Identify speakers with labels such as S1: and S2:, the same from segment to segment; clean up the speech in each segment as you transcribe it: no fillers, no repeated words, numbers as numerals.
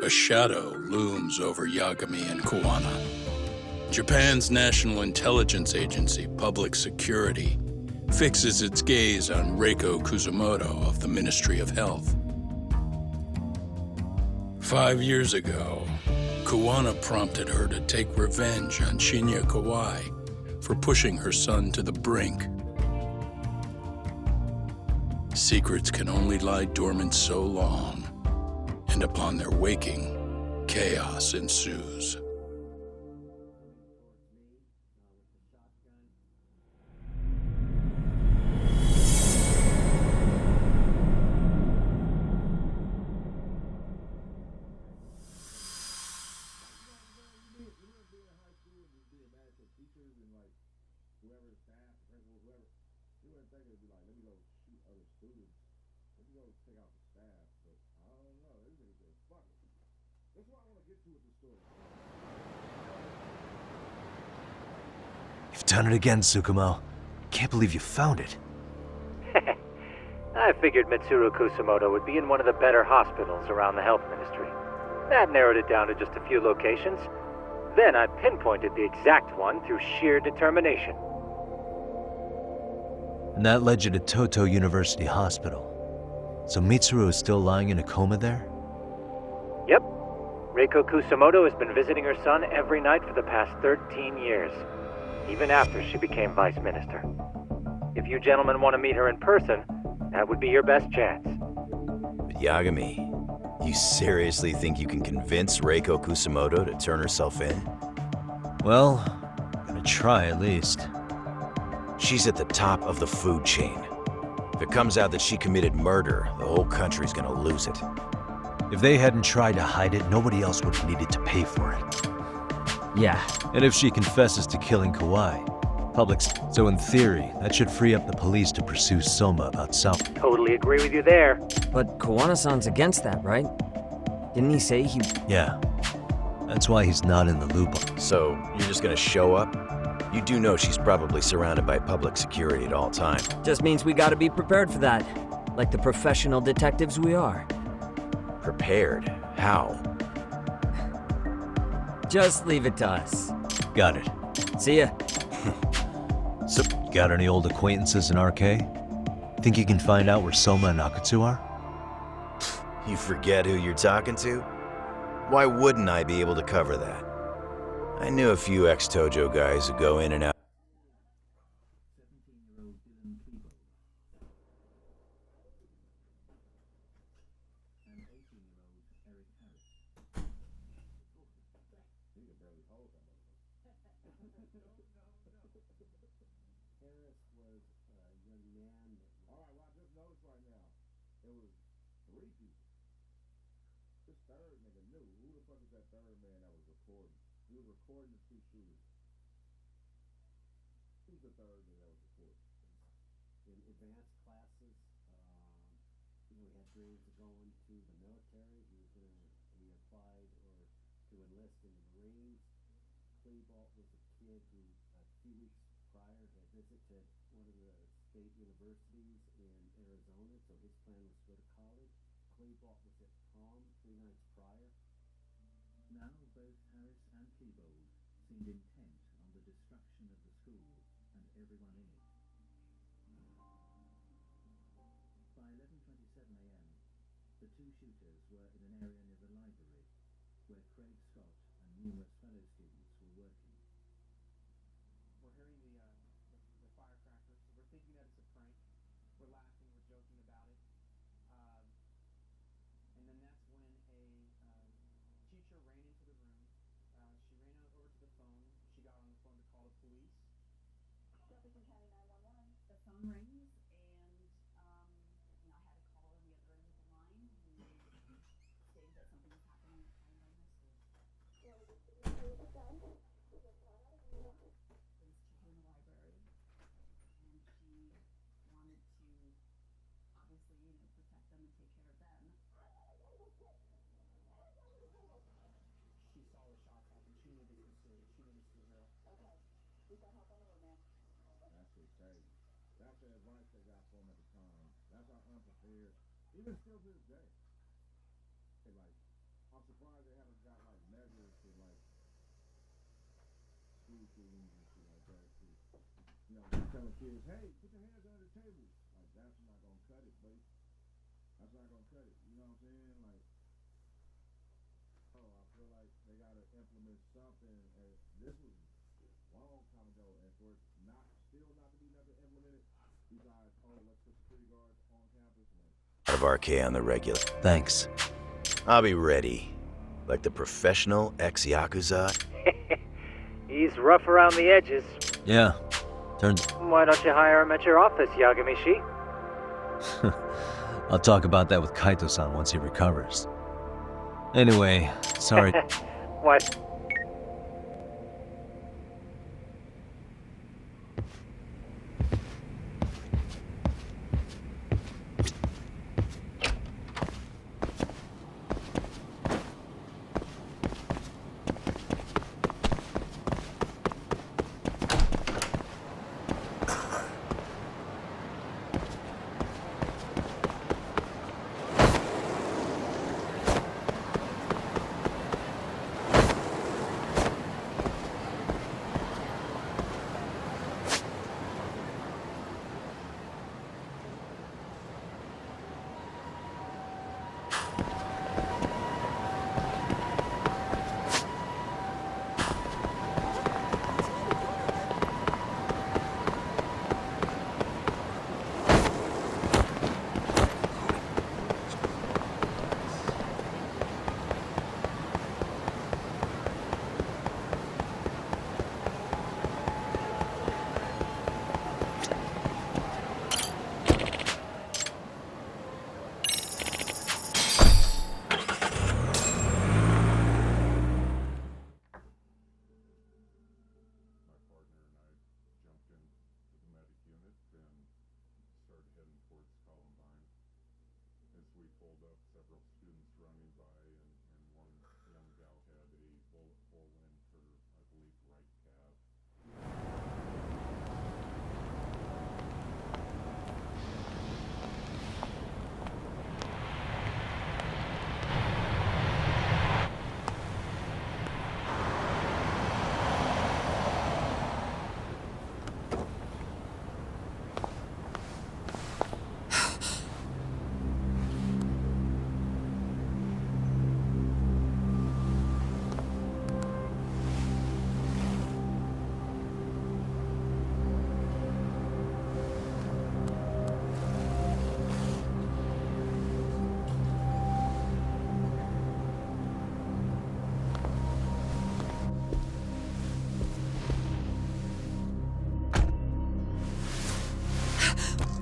S1: A shadow looms over Yagami and Kuwana. Japan's National Intelligence Agency, Public Security, fixes its gaze on Reiko Kusumoto of the Ministry of Health. 5 years ago, Kuwana prompted her to take revenge on Shinya Kawai for pushing her son to the brink. Secrets can only lie dormant so long, and upon their waking, chaos ensues.
S2: You've done it again, Tsukumo. Can't believe you found it.
S3: I figured Mitsuru Kusumoto would be in one of the better hospitals around the health ministry. That narrowed it down to just a few locations. Then I pinpointed the exact one through sheer determination.
S2: And that led you to Toto University Hospital. So Mitsuru is still lying in a coma there?
S3: Yep. Reiko Kusumoto has been visiting her son every night for the past 13 years, even after she became vice minister. If you gentlemen want to meet her in person, that would be your best chance.
S4: But Yagami, you seriously think you can convince Reiko Kusumoto to turn herself in?
S2: Well, I'm gonna try at least.
S4: She's at the top of the food chain. If it comes out that she committed murder, the whole country's gonna lose it.
S2: If they hadn't tried to hide it, nobody else would have needed to pay for it.
S5: Yeah.
S2: And if she confesses to killing Kawai, so in theory, that should free up the police to pursue Soma about South.
S3: Totally agree with you there.
S5: But Kawana-san's against that, right? Didn't he say he...
S2: Yeah. That's why he's not in the loop.
S4: So, you're just gonna show up? You do know she's probably surrounded by public security at all times.
S5: Just means we gotta be prepared for that. Like the professional detectives we are.
S4: Prepared? How?
S5: Just leave it to us.
S2: Got it.
S5: See ya.
S2: So, got any old acquaintances in RK? Think you can find out where Soma and Akutsu are?
S4: You forget who you're talking to? Why wouldn't I be able to cover that? I knew a few ex-Tojo guys who go in and out. Of RK on the regular.
S2: Thanks.
S4: I'll be ready. Like the professional ex-Yakuza.
S3: He's rough around the edges.
S2: Yeah. Turns...
S3: Why don't you hire him at your office, Yagami-shi?
S2: I'll talk about that with Kaito-san once he recovers. Anyway, sorry.
S3: What?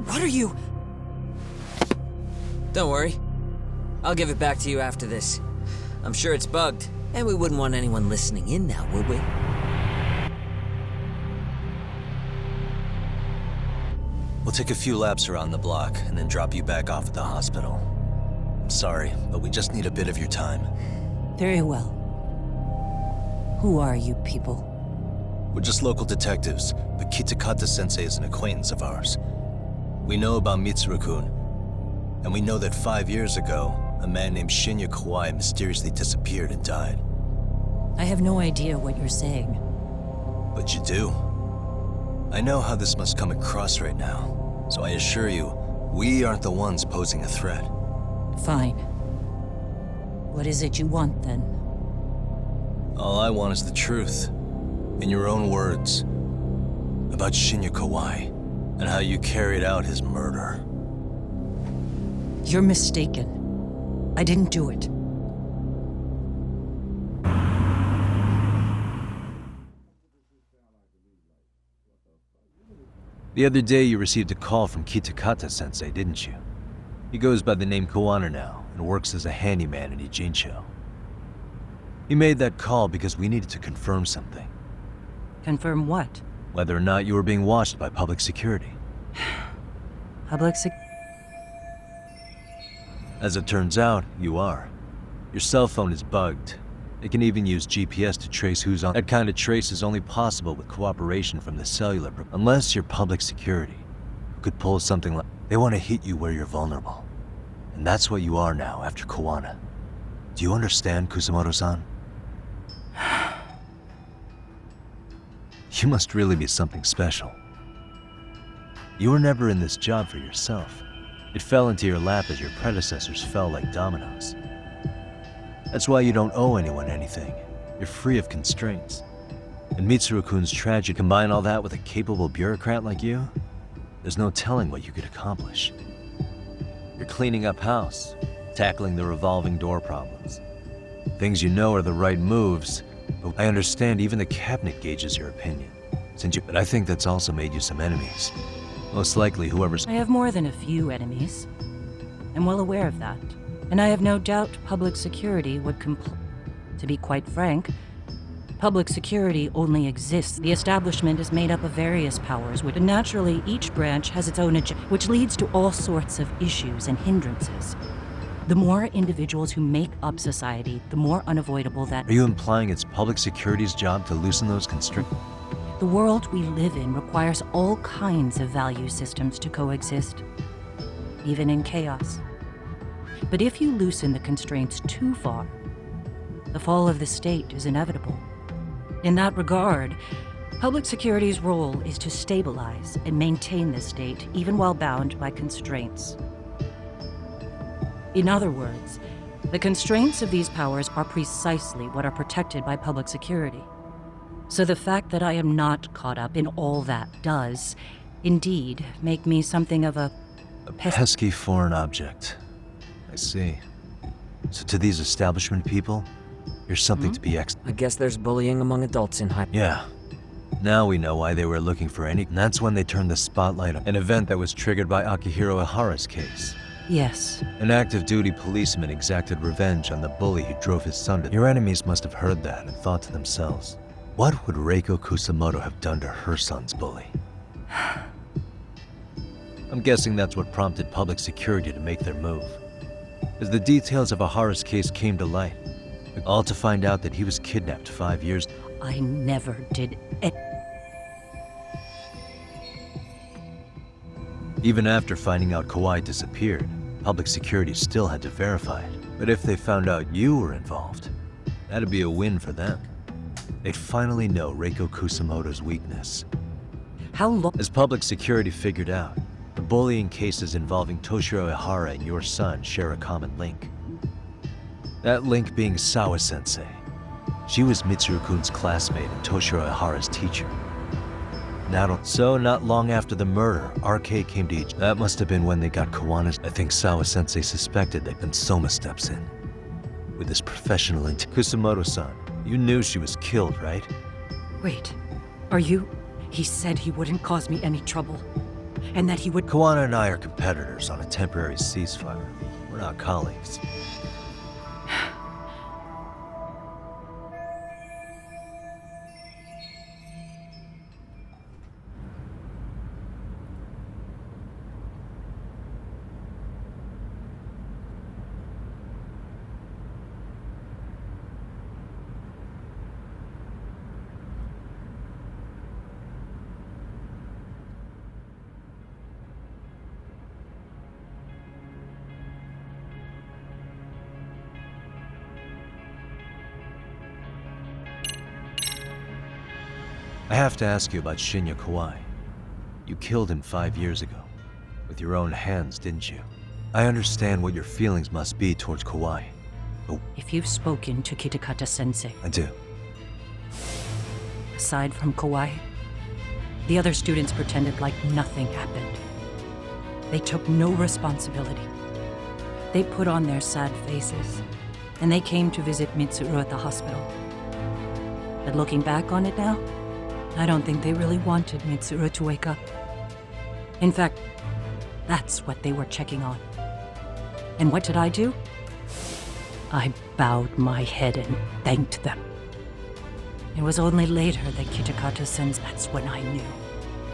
S5: What are you? Don't worry. I'll give it back to you after this. I'm sure it's bugged, and we wouldn't want anyone listening in now, would we?
S2: We'll take a few laps around the block and then drop you back off at the hospital. Sorry, but we just need a bit of your time.
S6: Very well. Who are you people?
S2: We're just local detectives, but Kitakata-sensei is an acquaintance of ours. We know about Mitsuru-kun, and we know that 5 years ago, a man named Shinya Kawai mysteriously disappeared and died.
S6: I have no idea what you're saying.
S2: But you do. I know how this must come across right now, so I assure you, we aren't the ones posing a threat.
S6: Fine. What is it you want, then?
S2: All I want is the truth, in your own words, about Shinya Kawai, and how you carried out his murder.
S6: You're mistaken. I didn't do it.
S2: The other day you received a call from Kitakata-sensei, didn't you? He goes by the name Koano now, and works as a handyman in Ijincho. He made that call because we needed to confirm something.
S6: Confirm what?
S2: Whether or not you were being watched by public security.
S6: Public
S2: As it turns out, you are. Your cell phone is bugged, They can even use GPS to trace who's on. That kind of trace is only possible with cooperation from the cellular, unless you're public security, who could pull something like... They want to hit you where you're vulnerable. And that's what you are now after Koana. Do you understand, Kusamoto-san? You must really be something special. You were never in this job for yourself. It fell into your lap as your predecessors fell like dominoes. That's why you don't owe anyone anything. You're free of constraints. And Mitsuru-kun's tragedy, combine all that with a capable bureaucrat like you, there's no telling what you could accomplish. You're cleaning up house, tackling the revolving door problems. Things you know are the right moves, but I understand even the cabinet gauges your opinion. But I think that's also made you some enemies. Most likely whoever's...
S6: I have more than a few enemies. I'm well aware of that. And I have no doubt public security would To be quite frank, public security only exists. The establishment is made up of various powers, which naturally each branch has its own agenda, which leads to all sorts of issues and hindrances. The more individuals who make up society, the more unavoidable that...
S2: Are you implying it's public security's job to loosen those constraints?
S6: The world we live in requires all kinds of value systems to coexist, even in chaos. But if you loosen the constraints too far, the fall of the state is inevitable. In that regard, public security's role is to stabilize and maintain the state, even while bound by constraints. In other words, the constraints of these powers are precisely what are protected by public security. So the fact that I am not caught up in all that does, indeed, make me something of a
S2: pesky foreign object. I see. So to these establishment people, you're something to be
S5: I guess there's bullying among adults in high...
S2: Yeah. Now we know why they were looking for any... And that's when they turned the spotlight on an event that was triggered by Akihiro Ihara's case.
S6: Yes.
S2: An active duty policeman exacted revenge on the bully who drove his son to... Your enemies must have heard that and thought to themselves, what would Reiko Kusamoto have done to her son's bully? I'm guessing that's what prompted public security to make their move. As the details of Ihara's case came to light, all to find out that he was kidnapped 5 years...
S6: I never did it.
S2: Even after finding out Kawai disappeared, public security still had to verify it. But if they found out you were involved, that'd be a win for them. They'd finally know Reiko Kusamoto's weakness.
S6: How long?
S2: As public security figured out, the bullying cases involving Toshiro Ihara and your son share a common link. That link being Sawa-sensei. She was Mitsuru-kun's classmate and Toshiro Ihara's teacher. So not long after the murder, RK came to each... That must have been when they got Kawana's... I think Sawa-sensei suspected that when Soma steps in. With his professional Kusamoto-san, you knew she was killed, right?
S6: Wait, are you... He said he wouldn't cause me any trouble. And that he would...
S2: Kawana and I are competitors on a temporary ceasefire. We're not colleagues. I have to ask you about Shinya Kawai. You killed him 5 years ago. With your own hands, didn't you? I understand what your feelings must be towards Kawai. But
S6: If you've spoken to Kitakata-sensei,
S2: I do.
S6: aside from Kawai, the other students pretended like nothing happened. They took no responsibility. They put on their sad faces, and they came to visit Mitsuru at the hospital. But looking back on it now, I don't think they really wanted Mitsuru to wake up. In fact, that's what they were checking on. And what did I do? I bowed my head and thanked them. It was only later that Kitakata-sensei, that's when I knew.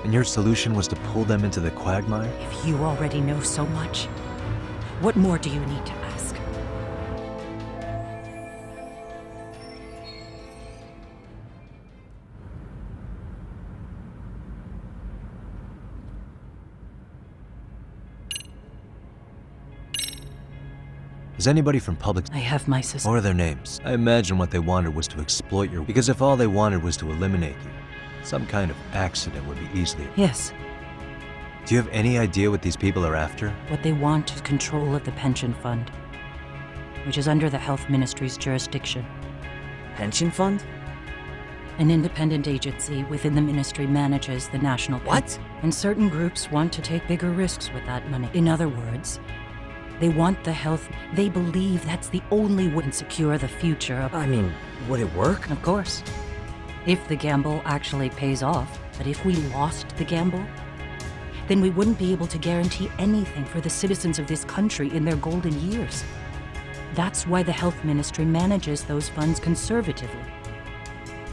S2: And your solution was to pull them into the quagmire?
S6: If you already know so much, what more do you need to ask?
S2: Is anybody from public...
S6: I have my suspicions.
S2: What are their names? I imagine what they wanted was to exploit your... Because if all they wanted was to eliminate you, some kind of accident would be easily...
S6: Yes.
S2: Do you have any idea what these people are after?
S6: What they want is control of the pension fund, which is under the Health Ministry's jurisdiction.
S5: Pension fund?
S6: An independent agency within the ministry manages the national...
S5: What?
S6: And certain groups want to take bigger risks with that money. In other words, they want the health... They believe that's the only way to secure the future of...
S5: I mean, would it work?
S6: Of course. If the gamble actually pays off. But if we lost the gamble, then we wouldn't be able to guarantee anything for the citizens of this country in their golden years. That's why the health ministry manages those funds conservatively,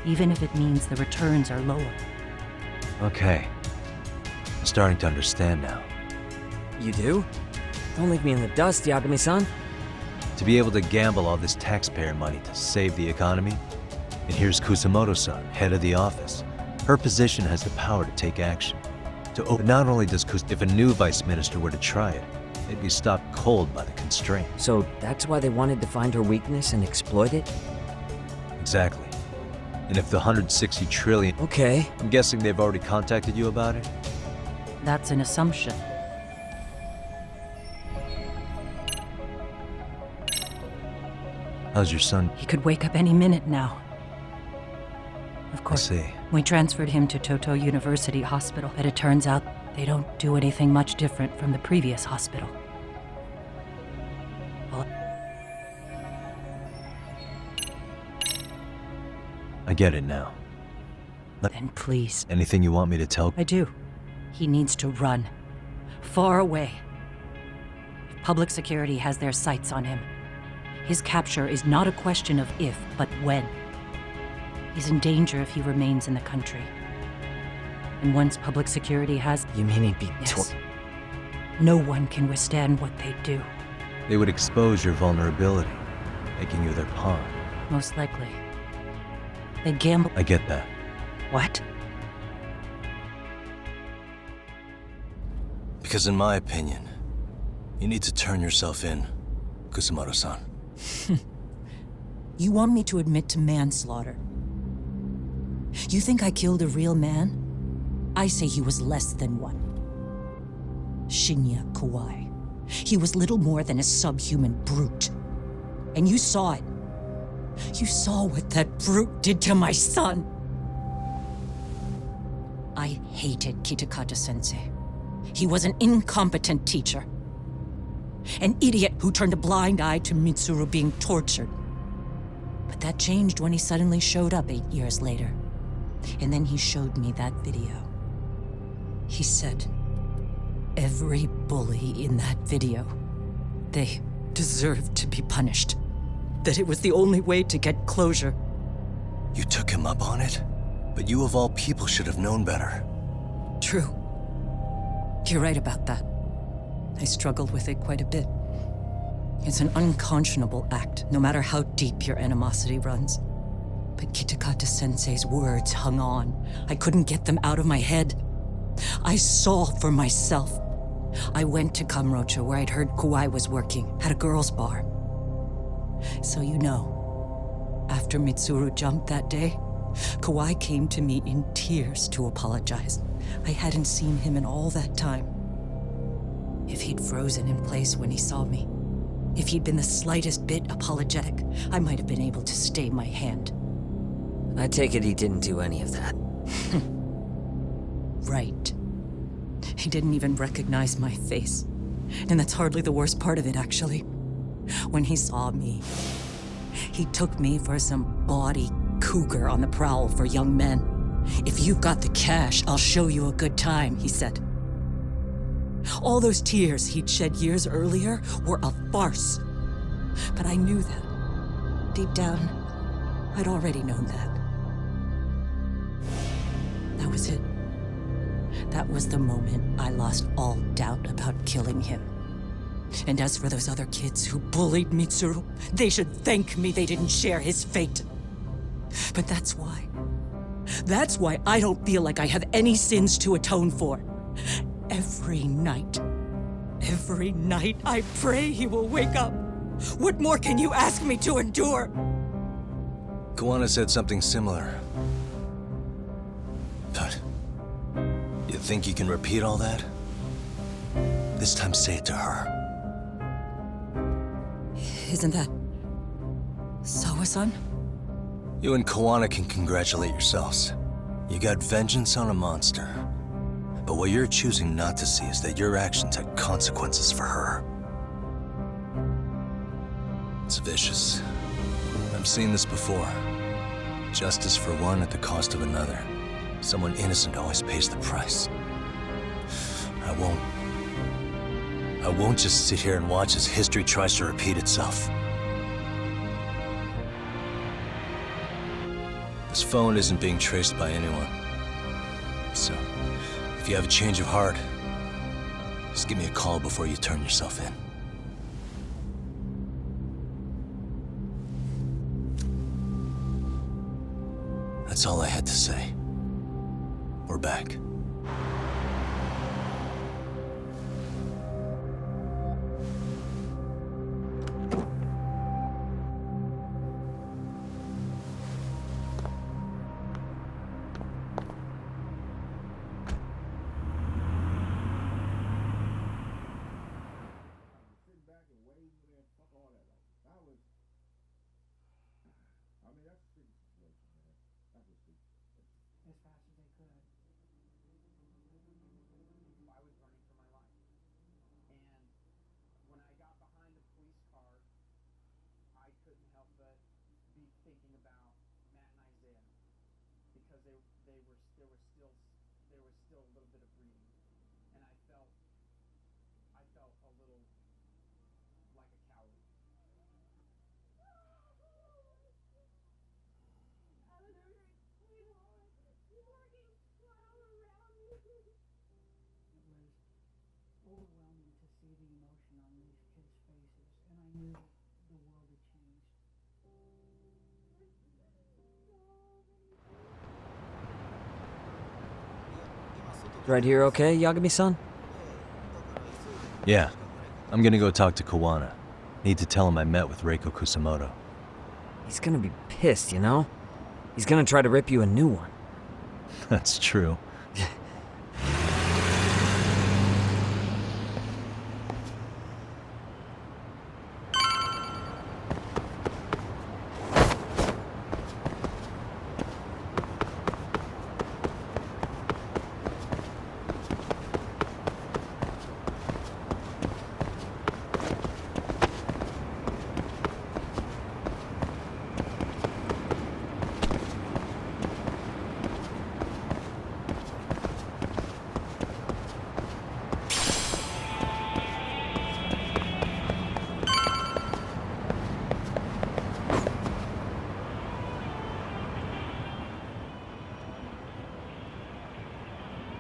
S6: even if it means the returns are lower.
S2: Okay. I'm starting to understand now.
S5: You do? Don't leave me in the dust, Yagami-san.
S2: To be able to gamble all this taxpayer money to save the economy? And here's Kusamoto-san, head of the office. Her position has the power to take action. But not only does if a new vice minister were to try it, they'd be stopped cold by the constraint.
S5: So that's why they wanted to find her weakness and exploit it?
S2: Exactly. And if the 160 trillion...
S5: Okay.
S2: I'm guessing they've already contacted you about it?
S6: That's an assumption.
S2: How's your son?
S6: He could wake up any minute now. Of course.
S2: I see.
S6: We transferred him to Toto University Hospital, but it turns out they don't do anything much different from the previous hospital.
S2: I get it now.
S6: Then please.
S2: Anything you want me to tell?
S6: I do. He needs to run. Far away. Public security has their sights on him. His capture is not a question of if, but when. He's in danger if he remains in the country. And once public security has...
S5: You mean he'd be...
S6: Yes. No one can withstand what they do.
S2: They would expose your vulnerability, making you their pawn.
S6: Most likely. They gamble...
S2: I get that.
S6: What?
S2: Because in my opinion, you need to turn yourself in, Kusamoto-san.
S6: You want me to admit to manslaughter? You think I killed a real man? I say he was less than one. Shinya Kawai. He was little more than a subhuman brute. And you saw it. You saw what that brute did to my son. I hated Kitakata-sensei. He was an incompetent teacher. An idiot who turned a blind eye to Mitsuru being tortured. But that changed when he suddenly showed up 8 years later. And then he showed me that video. He said, every bully in that video, they deserved to be punished. That it was the only way to get closure.
S2: You took him up on it? But you of all people should have known better.
S6: True. You're right about that. I struggled with it quite a bit. It's an unconscionable act, no matter how deep your animosity runs. But Kitakata-sensei's words hung on. I couldn't get them out of my head. I saw for myself. I went to Kamurocho, where I'd heard Kawai was working, at a girls' bar. So you know, after Mitsuru jumped that day, Kawai came to me in tears to apologize. I hadn't seen him in all that time. If he'd frozen in place when he saw me, if he'd been the slightest bit apologetic, I might have been able to stay my hand.
S5: I take it he didn't do any of that.
S6: Right. He didn't even recognize my face. And that's hardly the worst part of it, actually. When he saw me, he took me for some bawdy cougar on the prowl for young men. If you've got the cash, I'll show you a good time, he said. All those tears he'd shed years earlier were a farce. But I knew that. Deep down, I'd already known that. That was it. That was the moment I lost all doubt about killing him. And as for those other kids who bullied Mitsuru, they should thank me they didn't share his fate. But that's why. That's why I don't feel like I have any sins to atone for. Every night I pray he will wake up.
S5: What more can you ask me to endure?
S2: Koana said something similar. But you think you can repeat all that? This time say it to her.
S6: Isn't that... Sawa-san?
S2: You and Koana can congratulate yourselves. You got vengeance on a monster. But what you're choosing not to see is that your actions had consequences for her. It's vicious. I've seen this before. Justice for one at the cost of another. Someone innocent always pays the price. I won't just sit here and watch as history tries to repeat itself. This phone isn't being traced by anyone. So, if you have a change of heart, just give me a call before you turn yourself in. That's all I had to say. We're back.
S5: Right here okay, Yagami-san?
S2: Yeah. I'm gonna go talk to Koana. Need to tell him I met with Reiko Kusamoto.
S5: He's gonna be pissed, you know? He's gonna try to rip you a new one.
S2: That's true.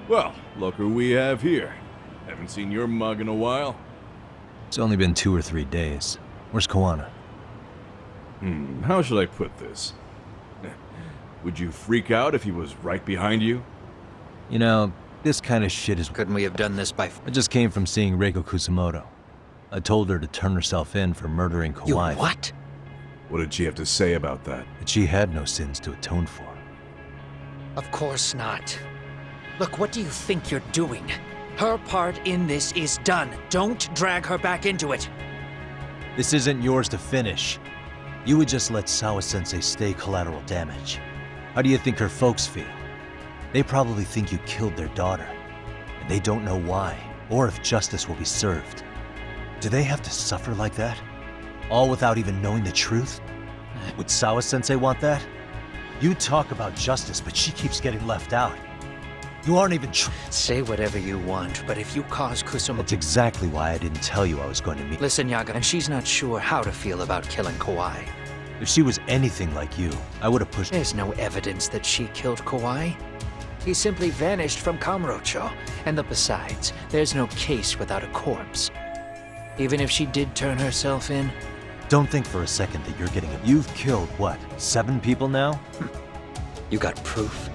S7: Well, look who we have here. Haven't seen your mug in a while.
S2: It's only been 2 or 3 days. Where's Koana?
S7: How should I put this? Would you freak out if he was right behind you?
S2: You know, this kind of shit is...
S8: Couldn't we have done this by...
S2: I just came from seeing Reiko Kusamoto. I told her to turn herself in for murdering Kawhi.
S8: You what?
S7: What did she have to say about that?
S2: That she had no sins to atone for.
S8: Of course not. Look, what do you think you're doing? Her part in this is done. Don't drag her back into it.
S2: This isn't yours to finish. You would just let Sawa-sensei stay collateral damage. How do you think her folks feel? They probably think you killed their daughter, and they don't know why, or if justice will be served. Do they have to suffer like that? All without even knowing the truth? Would Sawa-sensei want that? You talk about justice, but she keeps getting left out. You aren't even
S8: Say whatever you want, but if you cause Kusumo...
S2: That's exactly why I didn't tell you I was going to meet...
S8: Listen, Yaga, and she's not sure how to feel about killing Kawhi.
S2: If she was anything like you, I would have pushed...
S8: There's no evidence that she killed Kawhi. He simply vanished from Kamurocho, and besides, there's no case without a corpse. Even if she did turn herself in...
S2: Don't think for a second that you're getting... You've killed, what, 7 people now?
S8: You got proof?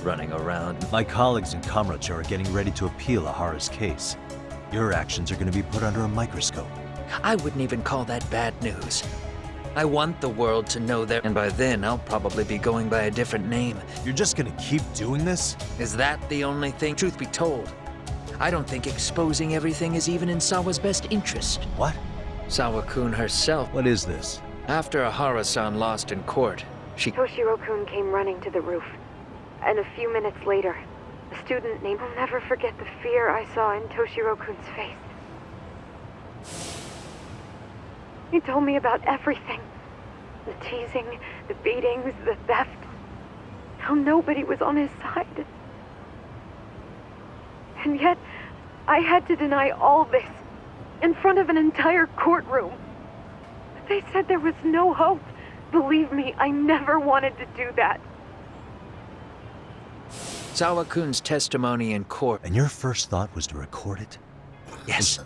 S8: Running around.
S2: My colleagues in Kamurocho are getting ready to appeal Ahara's case. Your actions are going to be put under a microscope.
S8: I wouldn't even call that bad news. I want the world to know that, and by then I'll probably be going by a different name.
S2: You're just gonna keep doing this?
S8: Is that the only thing? Truth be told, I don't think exposing everything is even in Sawa's best interest.
S2: What?
S8: Sawa-kun herself.
S2: What is this?
S8: After Ahara-san lost in court, she...
S9: Toshiro-kun came running to the roof. And a few minutes later, a student named... I'll never forget the fear I saw in Toshiro-kun's face. He told me about everything. The teasing, the beatings, the theft. How nobody was on his side. And yet, I had to deny all this in front of an entire courtroom. They said there was no hope. Believe me, I never wanted to do that.
S8: Sawa-kun's testimony in court.
S2: And your first thought was to record it?
S8: Yes.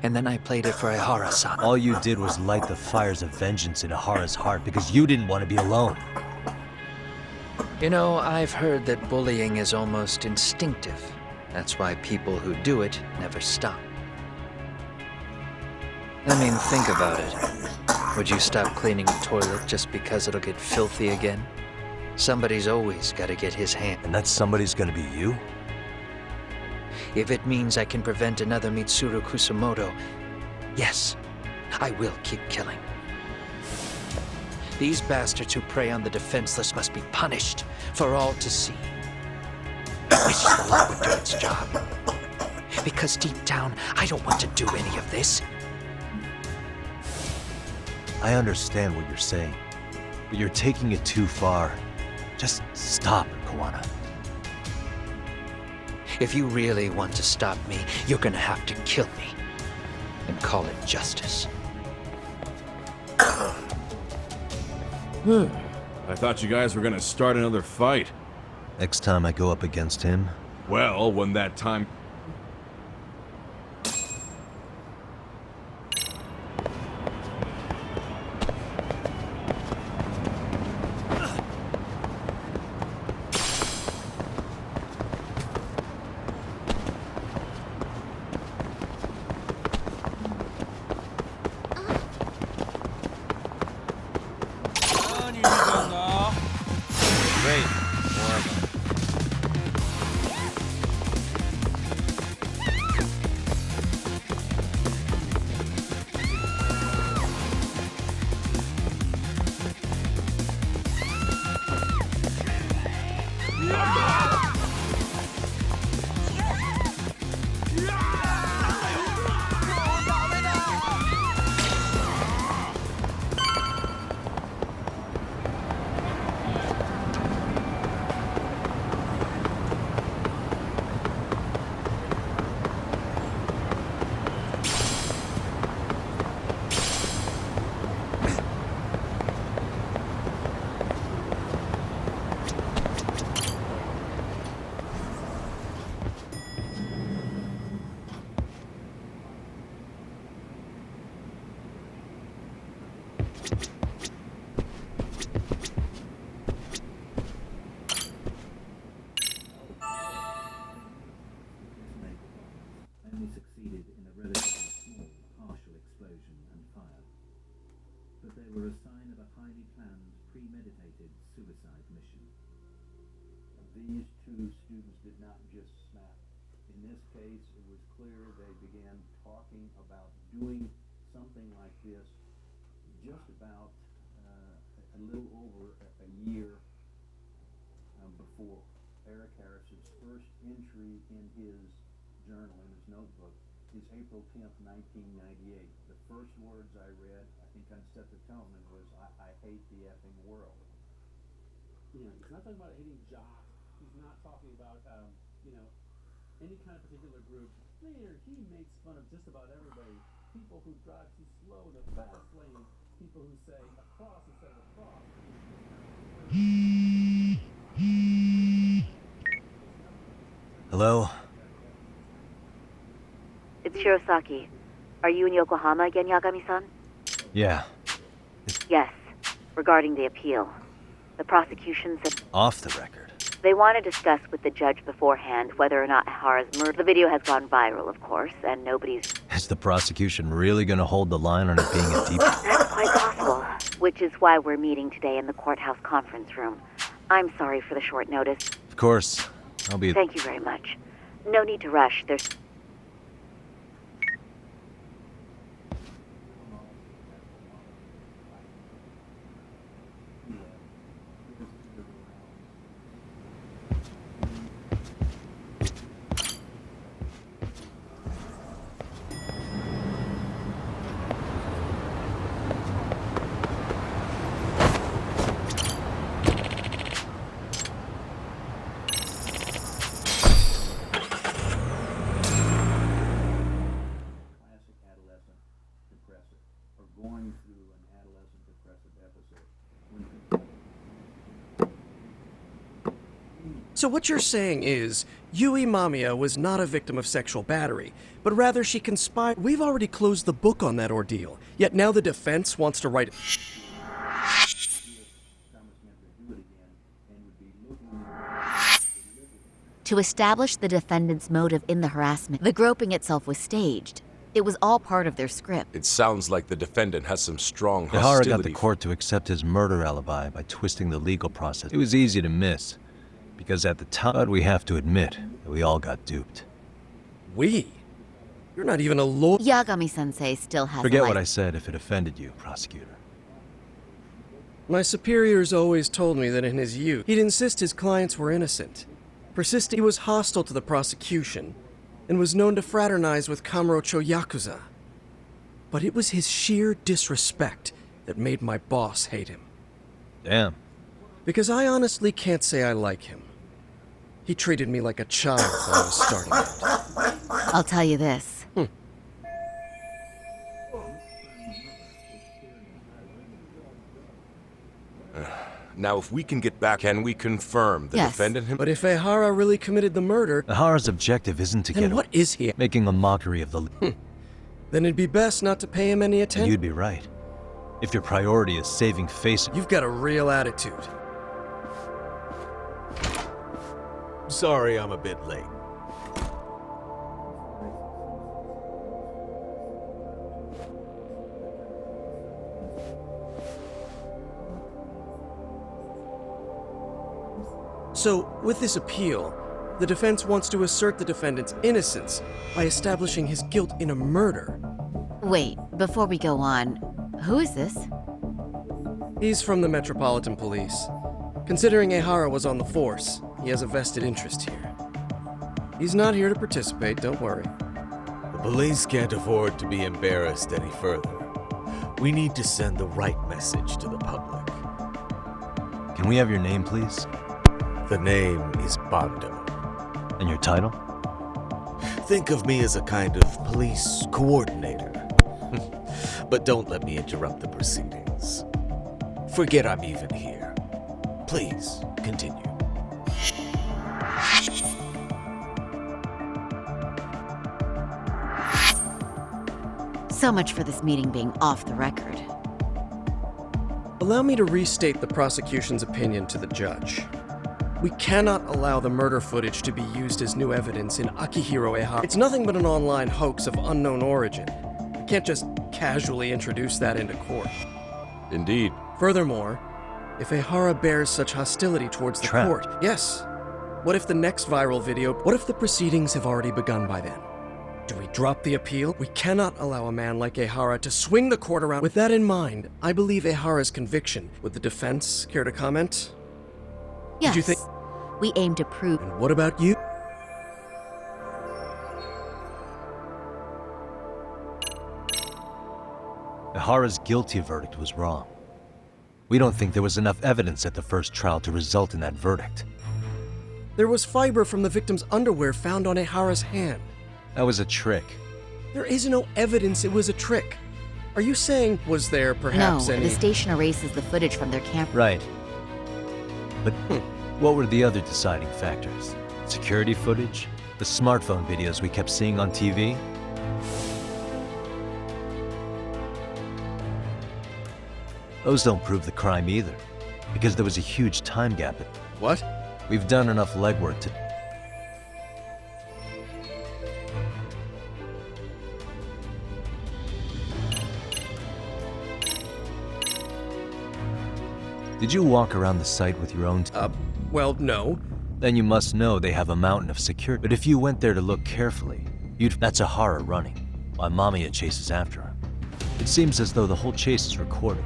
S8: And then I played it for Ahara-san.
S2: All you did was light the fires of vengeance in Ahara's heart because you didn't want to be alone.
S8: You know, I've heard that bullying is almost instinctive. That's why people who do it never stop. I mean, think about it. Would you stop cleaning the toilet just because it'll get filthy again? Somebody's always got to get his hand.
S2: And that somebody's gonna be you?
S8: If it means I can prevent another Mitsuru Kusamoto, yes, I will keep killing. These bastards who prey on the defenseless must be punished for all to see. I wish the law would do its job. Because deep down, I don't want to do any of this.
S2: I understand what you're saying, but you're taking it too far. Just stop, Kawana.
S8: If you really want to stop me, you're gonna have to kill me. And call it justice.
S7: I thought you guys were gonna start another fight.
S2: Next time I go up against him,
S7: Well, when that time...
S10: only succeeded in a relatively small partial explosion and fire. But they were a sign of a highly planned, premeditated suicide mission.
S11: These two students did not just snap. In this case, it was clear they began talking about doing something like this just about a little over a year before. Eric Harris's first entry in his journal, in his notebook, is April 10th, 1998. The first words I read, I think kind of set the tone, and was, I hate the effing world.
S10: You know, he's not talking about hating jocks. He's not talking about, any kind of particular group. Later, he makes fun of just about everybody. People who drive too slow in the fast lane. People who say across instead of across.
S2: Hello?
S12: It's Shirosaki. Are you in Yokohama again, Yagami-san?
S2: Yeah.
S12: Yes, regarding the appeal. The prosecution said...
S2: Off the record.
S12: They want to discuss with the judge beforehand whether or not Hara's murder. The video has gone viral, of course, and nobody's...
S2: Is the prosecution really gonna hold the line on it being a deep...
S12: That's quite possible, which is why we're meeting today in the courthouse conference room. I'm sorry for the short notice.
S2: Of course. I'll be...
S12: Thank you very much. No need to rush. There's...
S11: going through an adolescent depressive episode.
S13: So what you're saying is, Yui Mamiya was not a victim of sexual battery, but rather she conspired. We've already closed the book on that ordeal, yet now the defense wants to write...
S12: To establish the defendant's motive in the harassment, the groping itself was staged. It was all part of their script.
S14: It sounds like the defendant has some strong
S2: Ihara
S14: hostility.
S2: got the court to accept his murder alibi by twisting the legal process. It was easy to miss, because at the time, we have to admit that we all got duped.
S13: We? You're not even a lawyer.
S12: Yagami-sensei still has
S2: Forget
S12: a
S2: what I said if it offended you, prosecutor.
S13: My superiors always told me that in his youth, he'd insist his clients were innocent. Persisting, he was hostile to the prosecution, and was known to fraternize with Kamurocho Yakuza. But it was his sheer disrespect that made my boss hate him.
S2: Damn.
S13: Because I honestly can't say I like him. He treated me like a child when I was starting out.
S12: I'll tell you this.
S14: Now, if we can get back, can we confirm the defendant him?
S13: But if Ihara really committed the murder...
S2: Ihara's objective isn't to
S13: then
S2: get...
S13: what is he?
S2: Making a mockery of the...
S13: Then it'd be best not to pay him any attention.
S2: You'd be right. If your priority is saving face...
S13: You've got a real attitude.
S15: Sorry I'm a bit late.
S13: So, with this appeal, the defense wants to assert the defendant's innocence by establishing his guilt in a murder.
S12: Wait, before we go on, who is this?
S13: He's from the Metropolitan Police. Considering Ihara was on the force, he has a vested interest here. He's not here to participate, don't worry.
S15: The police can't afford to be embarrassed any further. We need to send the right message to the public.
S2: Can we have your name, please?
S15: The name is Bando.
S2: And your title?
S15: Think of me as a kind of police coordinator. But don't let me interrupt the proceedings. Forget I'm even here. Please, continue.
S12: So much for this meeting being off the record.
S13: Allow me to restate the prosecution's opinion to the judge. We cannot allow the murder footage to be used as new evidence in Akihiro Ihara. It's nothing but an online hoax of unknown origin. We can't just casually introduce that into court.
S14: Indeed.
S13: Furthermore, if Ihara bears such hostility towards the court, yes. What if the next viral video, what if the proceedings have already begun by then? Do we drop the appeal? We cannot allow a man like Ihara to swing the court around. With that in mind, I believe Ihara's conviction. Would the defense care to comment?
S12: Yes.
S13: Did you think?
S12: We aim to prove.
S13: And what about you?
S2: Ihara's guilty verdict was wrong. We don't think there was enough evidence at the first trial to result in that verdict.
S13: There was fiber from the victim's underwear found on Ihara's hand.
S2: That was a trick.
S13: There is no evidence it was a trick. Are you saying, was there perhaps any...
S12: No, the station erases the footage from their camera.
S2: Right. But what were the other deciding factors? Security footage? The smartphone videos we kept seeing on TV? Those don't prove the crime either, because there was a huge time gap.
S13: What?
S2: We've done enough legwork to... Did you walk around the site with your own...
S13: Well, no.
S2: Then you must know they have a mountain of security. But if you went there to look carefully, that's a horror running, while Mamiya chases after her. It seems as though the whole chase is recorded.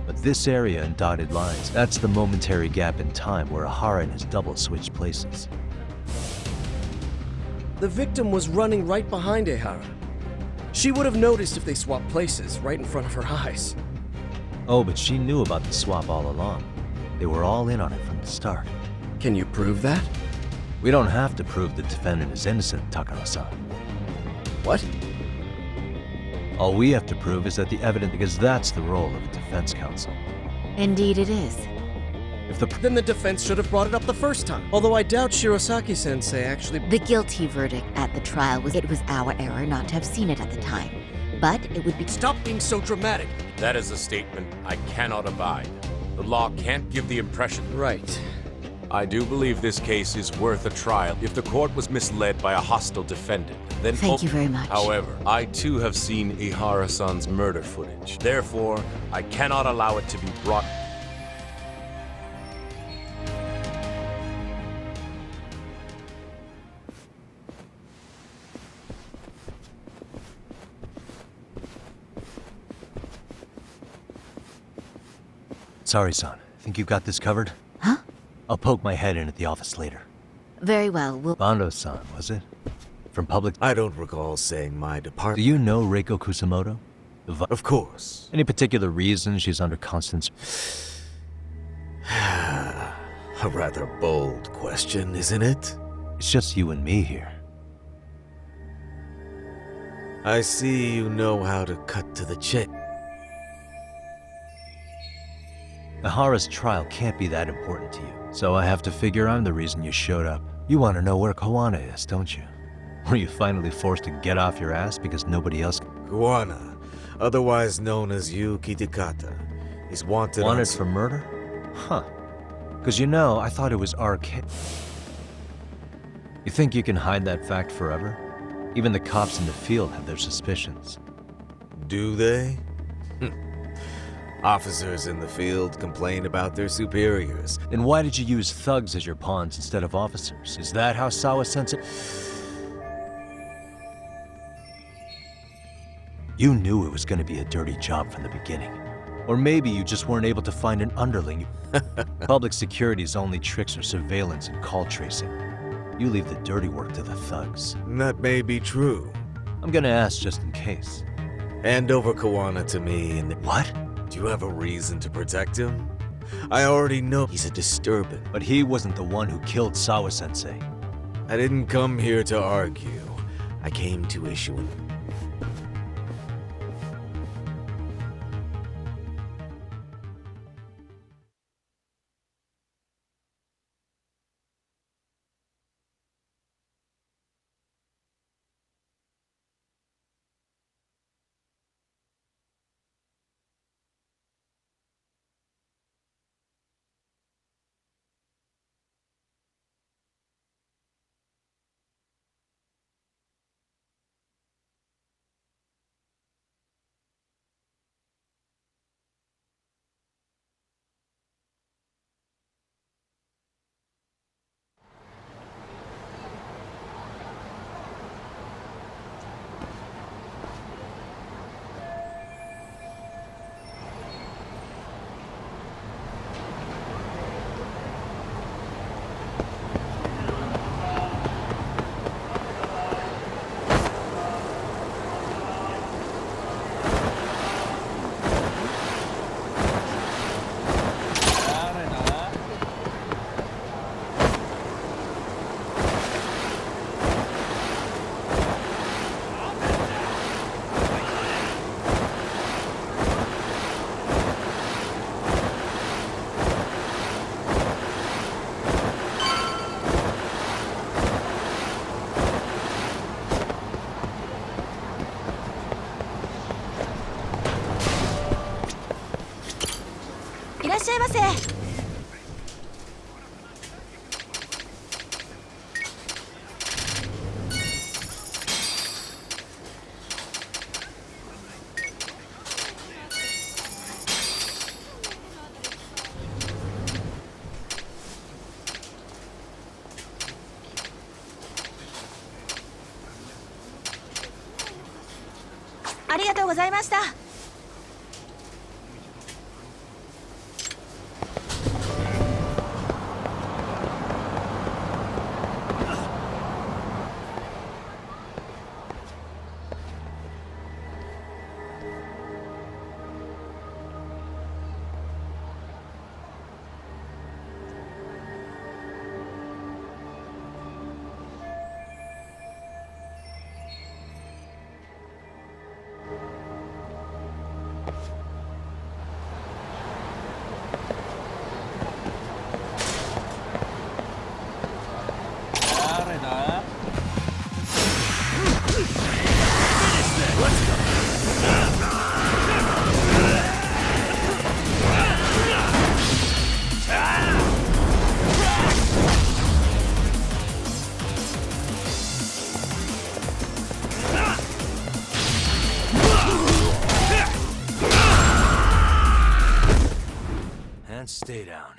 S2: But this area in dotted lines, that's the momentary gap in time where Ahara and his double switched places.
S13: The victim was running right behind Ehara. She would have noticed if they swapped places right in front of her eyes.
S2: Oh, but she knew about the swap all along. They were all in on it from the start.
S13: Can you prove that?
S2: We don't have to prove the defendant is innocent, Takano-san.
S13: What?
S2: All we have to prove is that the evidence, because that's the role of a defense counsel.
S12: Indeed it is.
S13: Then the defense should have brought it up the first time. Although I doubt Shirosaki-sensei actually...
S12: The guilty verdict at the trial was it was our error not to have seen it at the time. But it would be...
S13: Stop being so dramatic!
S14: That is a statement I cannot abide. The law can't give the impression...
S13: Right.
S14: I do believe this case is worth a trial. If the court was misled by a hostile defendant, then...
S12: Thank you very much.
S14: However, I too have seen Ihara-san's murder footage. Therefore, I cannot allow it to be brought...
S2: Sorry, son. Think you got this covered?
S12: Huh?
S2: I'll poke my head in at the office later.
S12: Very well, we'll...
S2: Bando-san, was it? From public...
S15: I don't recall saying my department...
S2: Do you know Reiko Kusamoto?
S15: Of course.
S2: Any particular reason she's under constant...
S15: A rather bold question, isn't it?
S2: It's just you and me here.
S15: I see you know how to cut to the chase.
S2: Ahara's trial can't be that important to you, so I have to figure I'm the reason you showed up. You want to know where Kawana is, don't you? Were you finally forced to get off your ass because nobody else...
S15: Kawana, otherwise known as Yu Kitakata, is wanted
S2: Wanted for murder? Huh. Because you know, I thought it was our case. You think you can hide that fact forever? Even the cops in the field have their suspicions.
S15: Do they? Officers in the field complain about their superiors.
S2: Then why did you use thugs as your pawns instead of officers? Is that how Sawa-sensei... You knew it was going to be a dirty job from the beginning. Or maybe you just weren't able to find an underling. Public security's only tricks are surveillance and call tracing. You leave the dirty work to the thugs.
S15: That may be true.
S2: I'm gonna ask just in case.
S15: Hand over Kawana to me and...
S2: What?
S15: Do you have a reason to protect him? I already know he's a disturbance.
S2: But he wasn't the one who killed Sawa-sensei.
S15: I didn't come here to argue. I came to issue an...
S12: ございました。
S2: And stay down.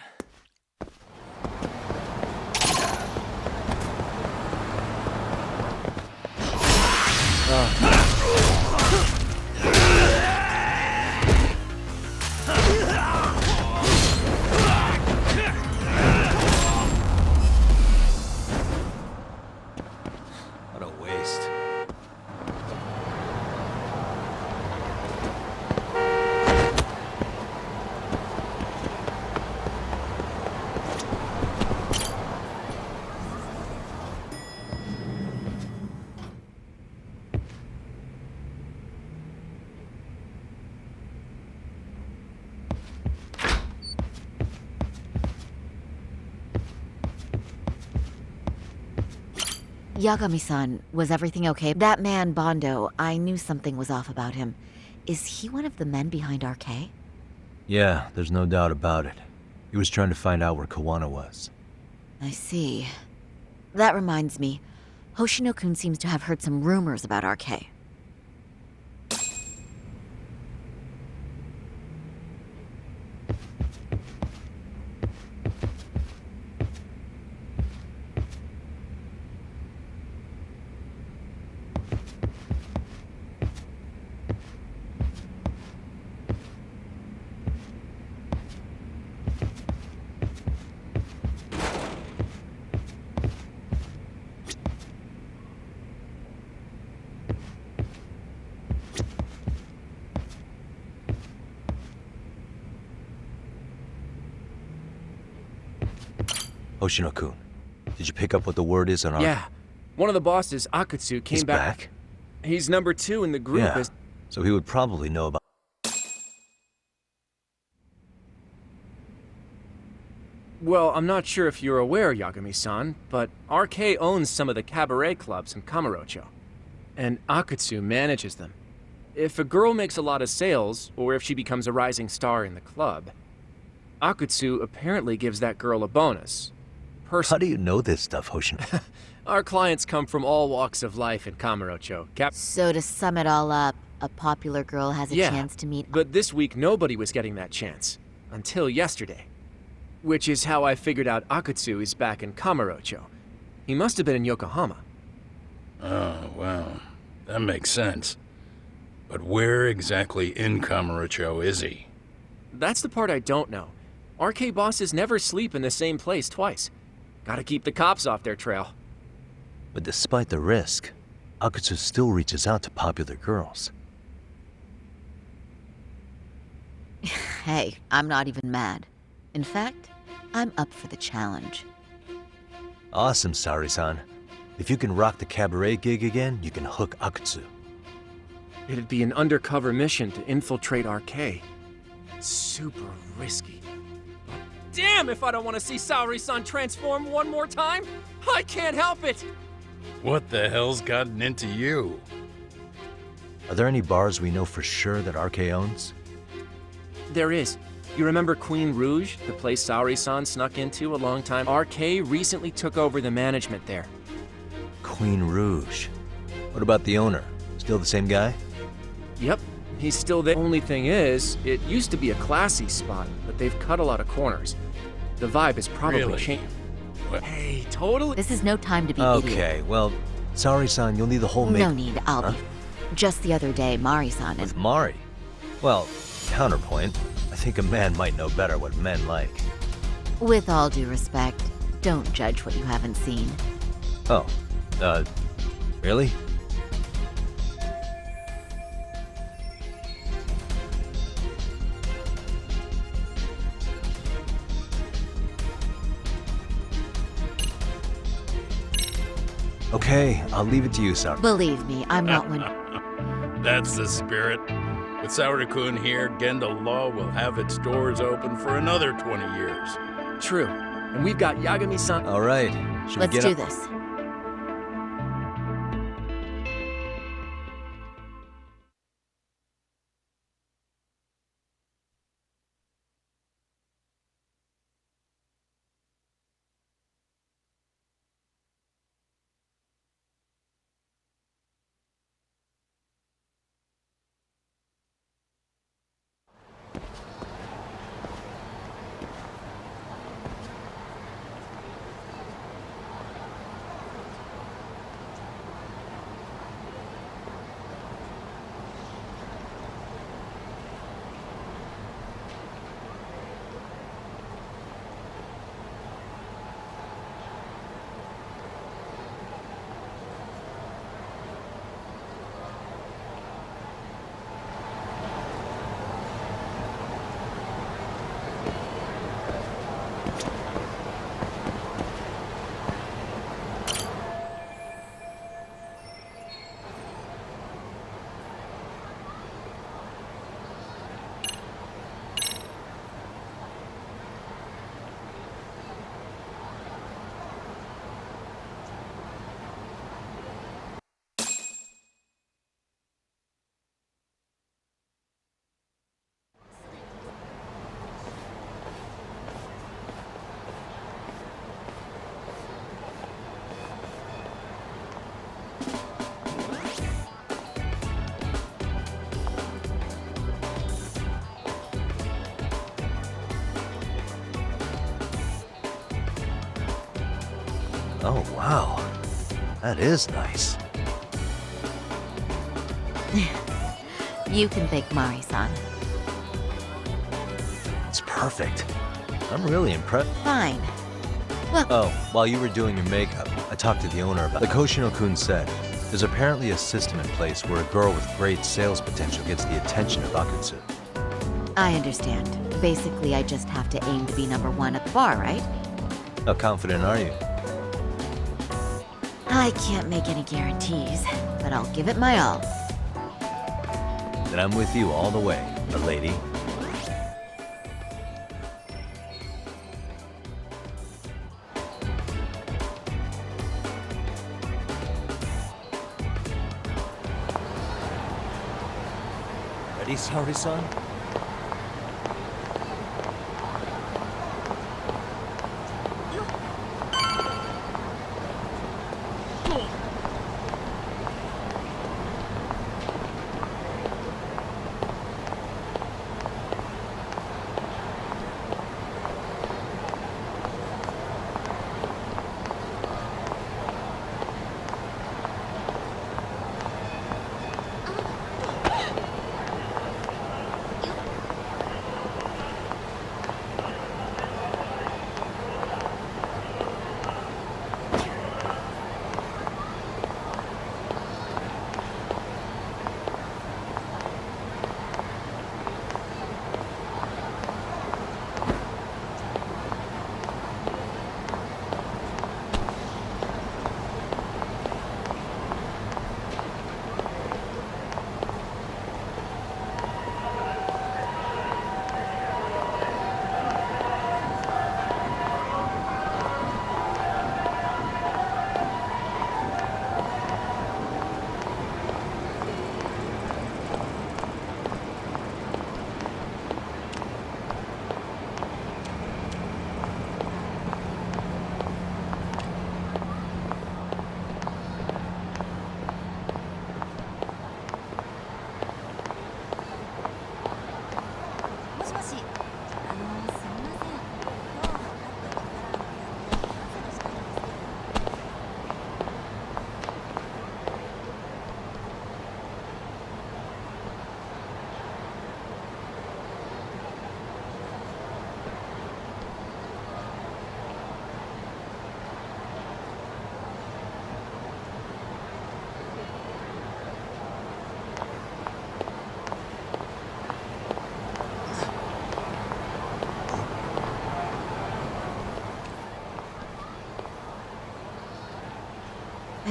S2: What a waste.
S12: Yagami-san, was everything okay? That man, Bondo, I knew something was off about him. Is he one of the men behind RK?
S2: Yeah, there's no doubt about it. He was trying to find out where Kawana was.
S12: I see. That reminds me, Hoshino-kun seems to have heard some rumors about RK.
S2: Hoshino-kun, did you pick up what the word is on our...
S16: Yeah. One of the bosses, Akutsu, came
S2: He's back?
S16: He's number 2 in the group.
S2: Yeah, so he would probably know about...
S16: Well, I'm not sure if you're aware, Yagami-san, but RK owns some of the cabaret clubs in Kamurocho, and Akutsu manages them. If a girl makes a lot of sales, or if she becomes a rising star in the club, Akutsu apparently gives that girl a bonus.
S2: How do you know this stuff, Hoshino?
S16: Our clients come from all walks of life in Kamurocho.
S12: So to sum it all up, a popular girl has a chance to meet...
S16: But this week nobody was getting that chance. Until yesterday. Which is how I figured out Akutsu is back in Kamurocho. He must have been in Yokohama.
S1: Oh, well, that makes sense. But where exactly in Kamurocho is he?
S16: That's the part I don't know. RK bosses never sleep in the same place twice. Gotta keep the cops off their trail.
S2: But despite the risk, Akutsu still reaches out to popular girls.
S12: Hey, I'm not even mad. In fact, I'm up for the challenge.
S2: Awesome, Saori-san. If you can rock the cabaret gig again, you can hook Akutsu.
S16: It'd be an undercover mission to infiltrate RK. Super risky. Damn if I don't want to see Saori-san transform one more time! I can't help it!
S1: What the hell's gotten into you?
S2: Are there any bars we know for sure that RK owns?
S16: There is. You remember Queen Rouge, the place Saori-san snuck into a long time? RK recently took over the management there.
S2: Queen Rouge. What about the owner? Still the same guy?
S16: Yep, he's still there. Only thing is, it used to be a classy spot, but they've cut a lot of corners. The vibe is probably changed. Hey, totally.
S12: This is no time to be idiot.
S2: Okay, well, Saori-san, you'll need the whole
S12: No need, I'll be Just the other day, Mari-san and...
S2: With Mari? Well, counterpoint. I think a man might know better what men like.
S12: With all due respect, don't judge what you haven't seen.
S2: Oh, really? Okay, I'll leave it to you, Sakura.
S12: Believe me, I'm not one...
S1: That's the spirit. With Sakura-kun here, Genda Law will have its doors open for another 20 years.
S16: True. And we've got Yagami-san...
S2: All right. Should we
S12: Let's
S2: get
S12: do
S2: up?
S12: this.
S2: Oh, wow. That is nice.
S12: You can thank Mari-san.
S2: It's perfect. I'm really impressed.
S12: Fine. Well...
S2: Oh, while you were doing your makeup, I talked to the owner about... Like Hoshino-kun said, there's apparently a system in place where a girl with great sales potential gets the attention of Akutsu.
S12: I understand. Basically, I just have to aim to be #1 at the bar, right?
S2: How confident are you?
S12: I can't make any guarantees, but I'll give it my all.
S2: Then I'm with you all the way, my lady. Ready, Saori-san?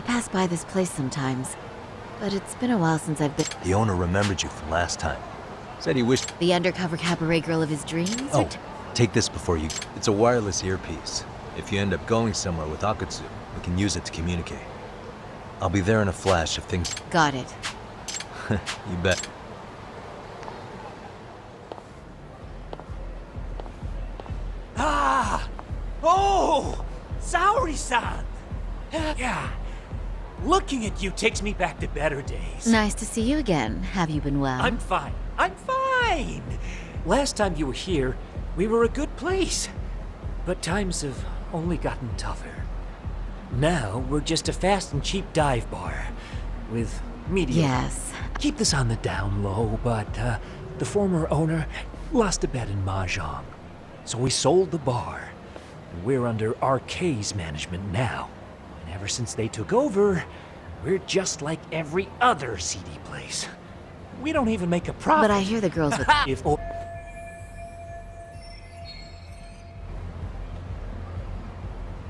S12: pass by this place sometimes, but it's been a while since I've been.
S2: The owner remembered you from last time. Said he wished.
S12: The undercover cabaret girl of his dreams?
S2: Oh, take this before you. It's a wireless earpiece. If you end up going somewhere with Akatsu, we can use it to communicate. I'll be there in a flash if things.
S12: Got it.
S2: You bet.
S17: Ah! Oh! Saori-san! Yeah. Looking at you takes me back to better days.
S12: Nice to see you again. Have you been well?
S17: I'm fine. I'm fine! Last time you were here, we were a good place. But times have only gotten tougher. Now, we're just a fast and cheap dive bar. With medium.
S12: Yes.
S17: Keep this on the down low, but the former owner lost a bet in Mahjong. So we sold the bar. And we're under RK's management now. And ever since they took over, we're just like every other CD place. We don't even make a profit.
S12: But I hear the girls with.
S17: If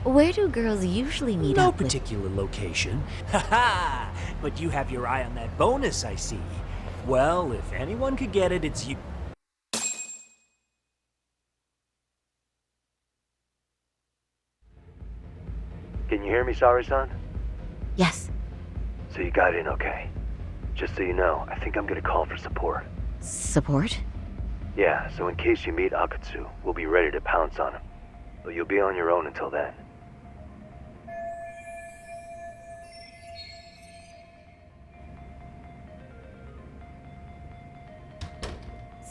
S12: Where do girls usually meet
S17: no
S12: up with?
S17: particular location. Haha! But you have your eye on that bonus, I see. Well, if anyone could get it, it's you.
S18: Can you hear me, Saori-san?
S12: Yes.
S18: So you got in okay. Just so you know, I think I'm gonna call for support.
S12: Support?
S18: Yeah, so in case you meet Akatsu, we'll be ready to pounce on him. But you'll be on your own until then.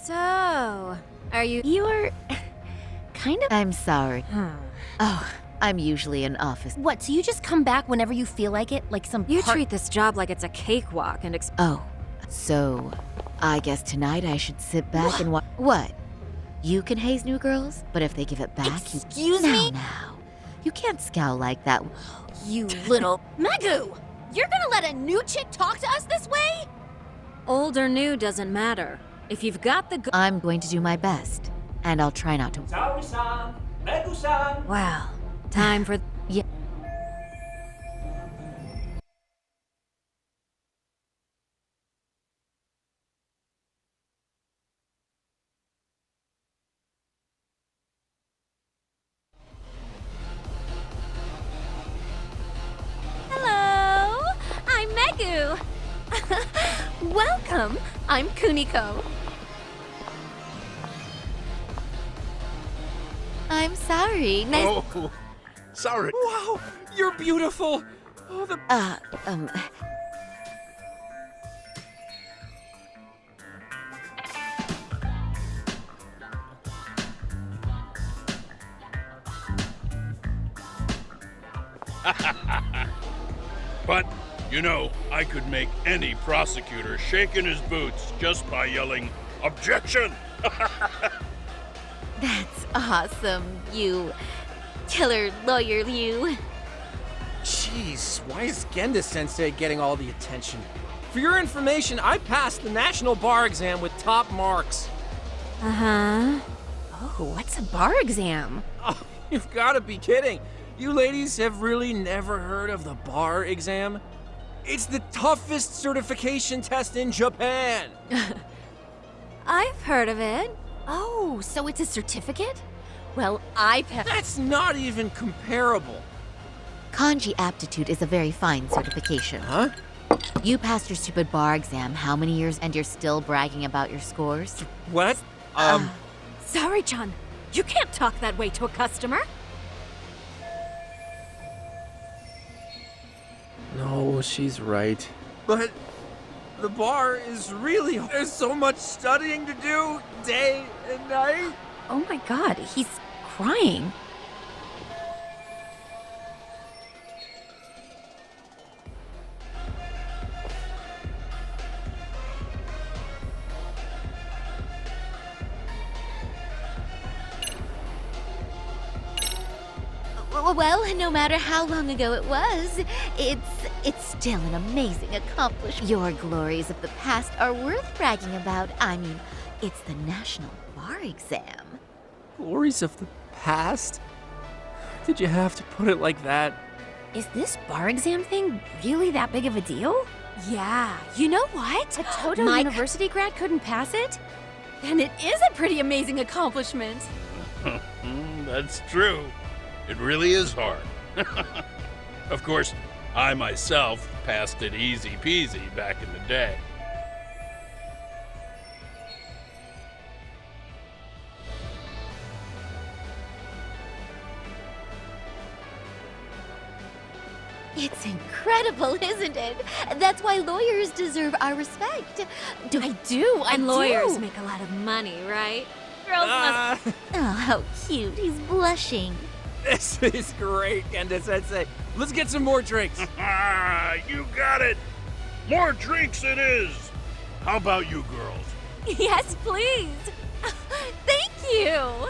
S19: So, are you... You're... kind of...
S12: I'm sorry. Oh, I'm usually in office.
S19: What, so you just come back whenever you feel like it? Like some
S20: You treat this job like it's a cakewalk and
S12: Oh, so I guess tonight I should sit back and watch. What? You can haze new girls, but if they give it back,
S19: Excuse me?
S12: Now, you can't scowl like that.
S19: You little... Megu! You're gonna let a new chick talk to us this way?
S20: Old or new doesn't matter. If you've got the...
S12: I'm going to do my best, and I'll try not to.
S17: Saori-san! Megu-san!
S20: Wow. Time for...
S12: Yeah.
S19: Hello! I'm Megu! Welcome! I'm Kuniko.
S12: I'm sorry. Nice.
S7: Oh, sorry.
S16: Wow, you're beautiful. Oh, the...
S1: But, you know, I could make any prosecutor shake in his boots just by yelling, "Objection!"
S12: That's awesome, you killer lawyer, you.
S16: Jeez, why is Genda-sensei getting all the attention? For your information, I passed the national bar exam with top marks.
S19: Uh-huh. Oh, what's a bar exam?
S16: Oh, you've got to be kidding. You ladies have really never heard of the bar exam? It's the toughest certification test in Japan.
S19: I've heard of it. Oh, so it's a certificate? Well,
S16: That's not even comparable.
S12: Kanji aptitude is a very fine certification.
S16: Huh?
S12: You passed your stupid bar exam how many years and you're still bragging about your scores?
S16: What?
S19: Sorry, Chan. You can't talk that way to a customer.
S16: No, she's right. But the bar is really... There's so much studying to do, day and night.
S19: Oh my god, he's crying.
S12: Well, no matter how long ago it was, it's still an amazing accomplishment. Your glories of the past are worth bragging about. I mean, it's the national bar exam.
S16: Glories of the past? Did you have to put it like that?
S19: Is this bar exam thing really that big of a deal?
S20: Yeah, you know what?
S19: A Toto University grad couldn't pass it?
S20: Then it is a pretty amazing accomplishment.
S1: That's true. It really is hard. Of course, I myself passed it easy peasy back in the day.
S12: It's incredible, isn't it? That's why lawyers deserve our respect.
S20: I do. And lawyers make a lot of money, right? Girls must...
S12: Oh, how cute. He's blushing.
S16: This is great, Kenda-sensei. Let's get some more drinks.
S1: You got it. More drinks it is. How about you girls?
S20: Yes, please. Thank you.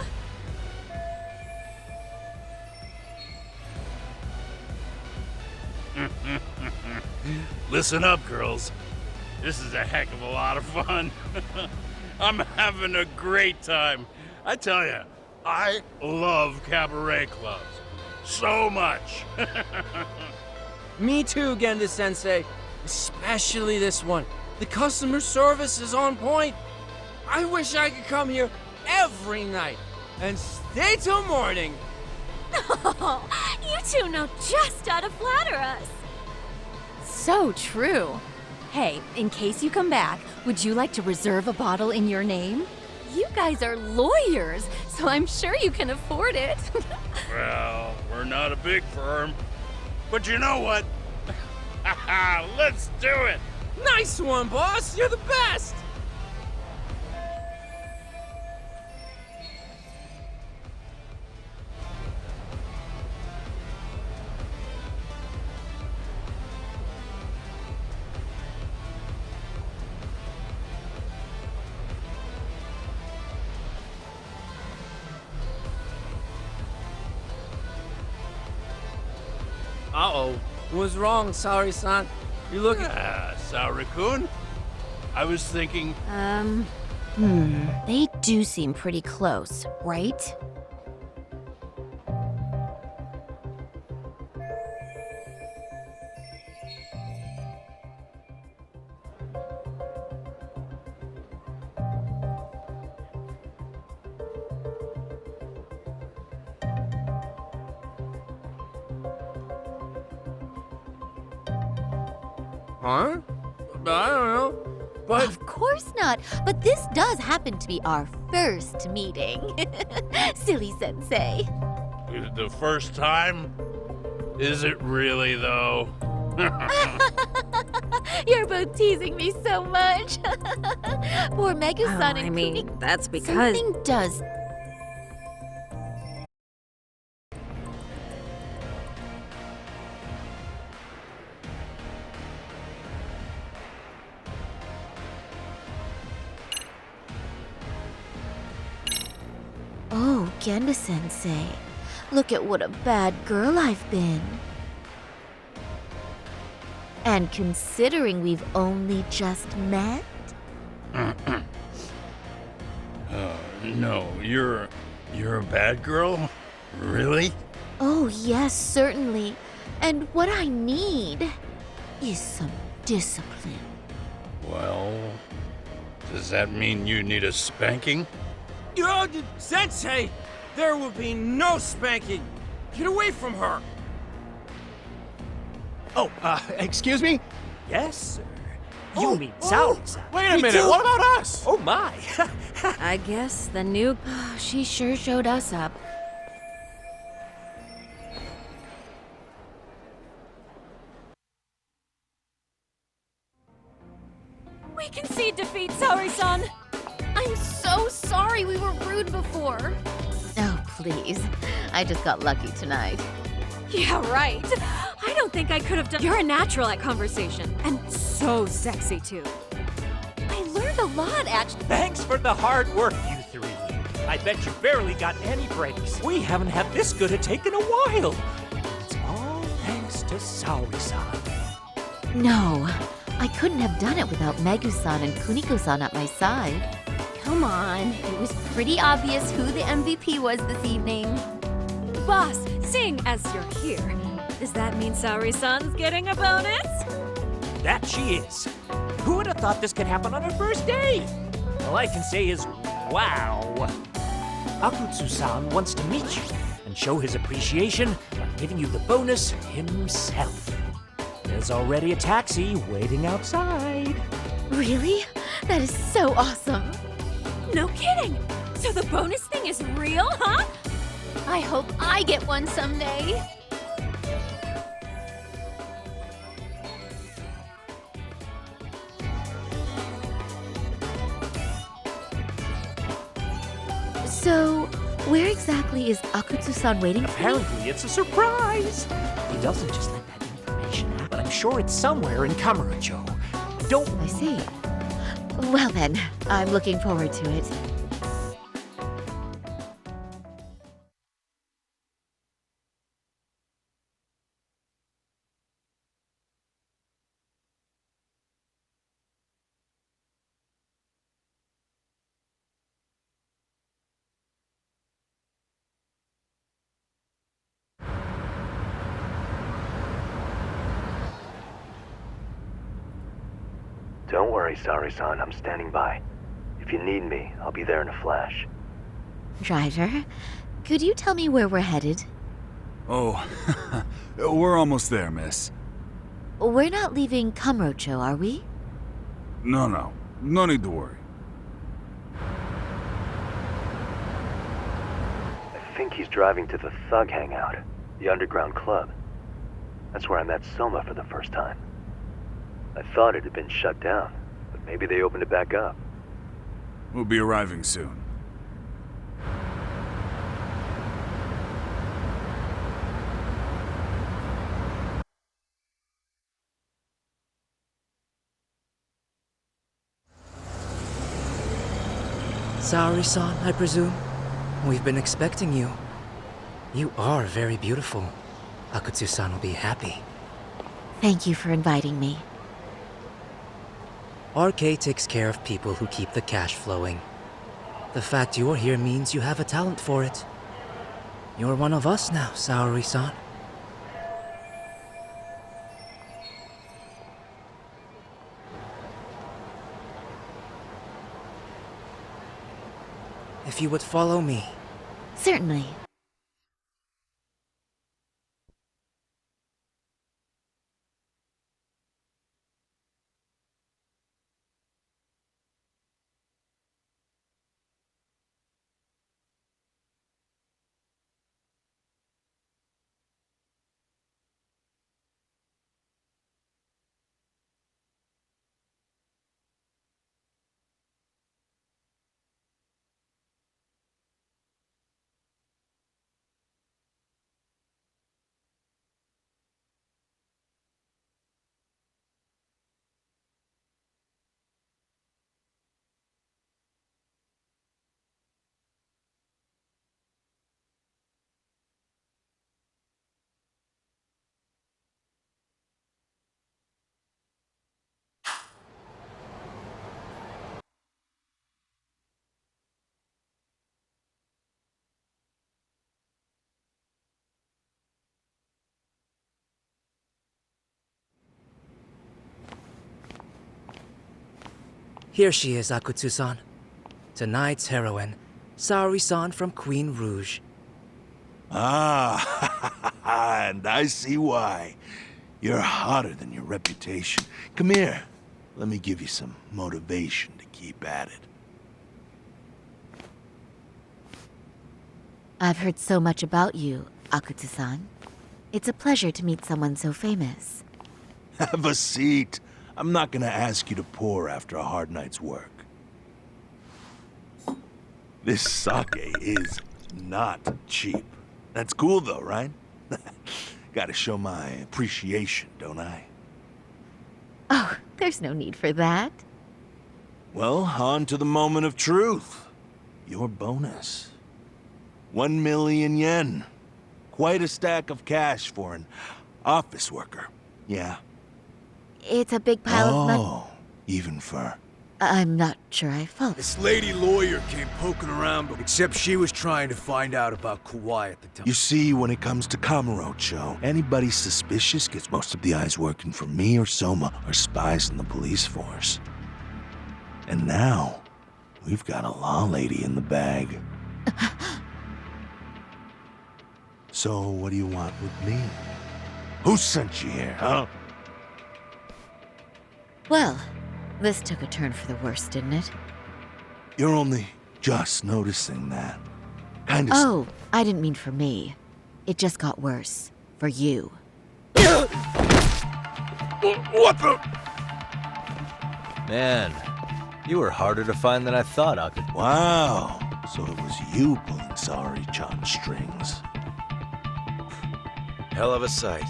S1: Listen up, girls. This is a heck of a lot of fun. I'm having a great time. I tell you, I love cabaret clubs so much.
S16: Me too, Genda-sensei. Especially this one. The customer service is on point. I wish I could come here every night and stay till morning.
S20: Oh, you two know just how to flatter us.
S19: So true. Hey, in case you come back, would you like to reserve a bottle in your name?
S20: You guys are lawyers, so I'm sure you can afford it.
S1: Well, we're not a big firm, but you know what? Let's do it!
S16: Nice one, boss! You're the best! Uh-oh. What's wrong, Saori-san? You looking...
S1: Saori-kun? I was thinking...
S19: They do seem pretty close, right?
S16: Huh? I don't know. But...
S12: Of course not. But this does happen to be our first meeting. Silly sensei.
S1: The first time? Is it really, though?
S12: You're both teasing me so much. Poor Megu-san and
S20: I mean,
S12: Kuniko.
S20: that's because...
S12: Something does... Oh, Genda-sensei. Look at what a bad girl I've been. And considering we've only just met?
S1: No, you're a bad girl? Really?
S12: Oh, yes, certainly. And what I need is some discipline.
S1: Well, does that mean you need a spanking?
S16: Sensei! There will be no spanking! Get away from her!
S21: Oh, excuse me?
S17: Yes, sir. You mean Saori-san.
S21: Wait a minute, what about us?
S17: Oh my!
S20: I guess the new...
S19: She sure showed us up.
S20: We concede defeat, Saori-san! I'm so sorry we were rude before.
S12: Oh, please. I just got lucky tonight.
S20: Yeah, right. I don't think I could have done... You're a natural at conversation, and so sexy, too. I learned a lot, actually.
S17: Thanks for the hard work, you three. I bet you barely got any breaks. We haven't had this good a take in a while. It's all thanks to Saori-san.
S12: No, I couldn't have done it without Megu-san and Kuniko-san at my side. Come on, it was pretty obvious who the MVP was this evening.
S20: Boss, seeing as you're here, Does that mean Saori-san's getting a bonus?
S17: That she is. Who would have thought this could happen on her first day? All I can say is, wow. Akutsu-san wants to meet you and show his appreciation by giving you the bonus himself. There's already a taxi waiting outside.
S12: Really? That is so awesome.
S20: No kidding! So the bonus thing is real, huh?
S12: I hope I get one someday. So, where exactly is Akutsu-san waiting for me?
S17: Apparently it's a surprise. He doesn't just let that information happen, but I'm sure it's somewhere in Kamurocho. Don't...
S12: I see. Well then, I'm looking forward to it.
S18: Don't worry, Saori-san. I'm standing by. If you need me, I'll be there in a flash.
S12: Driver, could you tell me where we're headed?
S4: Oh, we're almost there, miss.
S12: We're not leaving Kamurocho, are we?
S4: No. No need to worry.
S18: I think he's driving to the Thug Hangout, the underground club. That's where I met Soma for the first time. I thought it had been shut down, but maybe they opened it back up.
S4: We'll be arriving soon.
S22: Saori-san, I presume? We've been expecting you. You are very beautiful. Akutsu-san will be happy.
S12: Thank you for inviting me.
S22: RK takes care of people who keep the cash flowing. The fact you're here means you have a talent for it. You're one of us now, Saori-san. If you would follow me.
S12: Certainly.
S22: Here she is, Akutsu-san. Tonight's heroine, Saori-san from Queen Rouge.
S23: Ah, and I see why. You're hotter than your reputation. Come here. Let me give you some motivation to keep at it.
S12: I've heard so much about you, Akutsu-san. It's a pleasure to meet someone so famous.
S23: Have a seat. I'm not gonna ask you to pour after a hard night's work. This sake is not cheap. That's cool though, right? Gotta show my appreciation, don't I?
S12: Oh, there's no need for that.
S23: Well, on to the moment of truth. Your bonus. 1 million yen. Quite a stack of cash for an office worker. Yeah.
S12: It's a big pile of money.
S23: Oh, even for
S12: I'm not sure I follow.
S3: This lady lawyer came poking around, but except she was trying to find out about Kauai at the time.
S23: You see, when it comes to Kamurocho, anybody suspicious gets most of the eyes working for me or Soma or spies in the police force. And now, we've got a law lady in the bag. So, what do you want with me? Who sent you here, huh?
S12: Well, this took a turn for the worse, didn't it?
S23: You're only just noticing that. Kind of.
S12: Oh, I didn't mean for me. It just got worse. For you.
S23: What the?
S2: Man, you were harder to find than I thought, Akut.
S23: Wow. So it was you pulling Saori-chan's strings.
S5: Hell of a sight.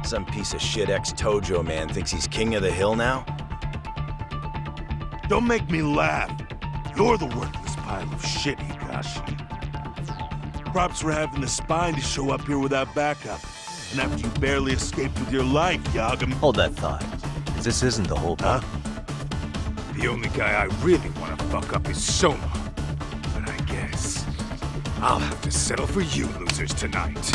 S5: Some piece of shit ex-Tojo man thinks he's king of the hill now?
S23: Don't make me laugh. You're the worthless pile of shit, Hikashi. Props for having the spine to show up here without backup. And after you barely escaped with your life, Yagami.
S2: Hold that thought. This isn't the whole
S23: Huh?
S3: The only guy I really want to fuck up is Soma. But I guess I'll have to settle for you losers tonight.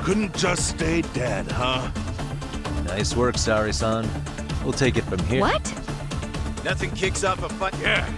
S23: Couldn't just stay dead, huh?
S2: Nice work, Saori-san. We'll take it from here.
S12: What?
S5: Nothing kicks off a fight.
S3: Yeah.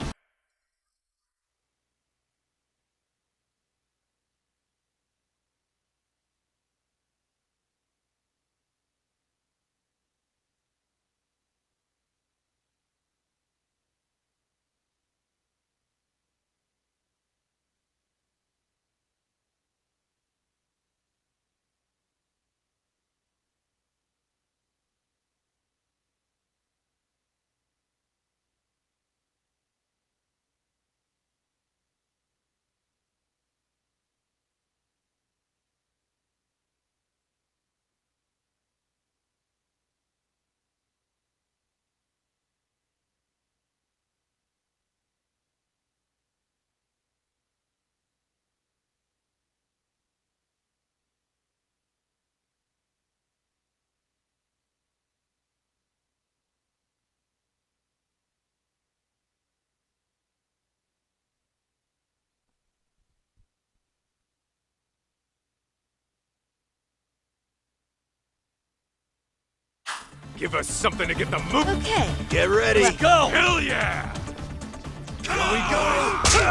S3: Give us something to get the move.
S12: Okay.
S5: Get ready.
S12: Let's
S3: go. Hell yeah. Here we go. Shit.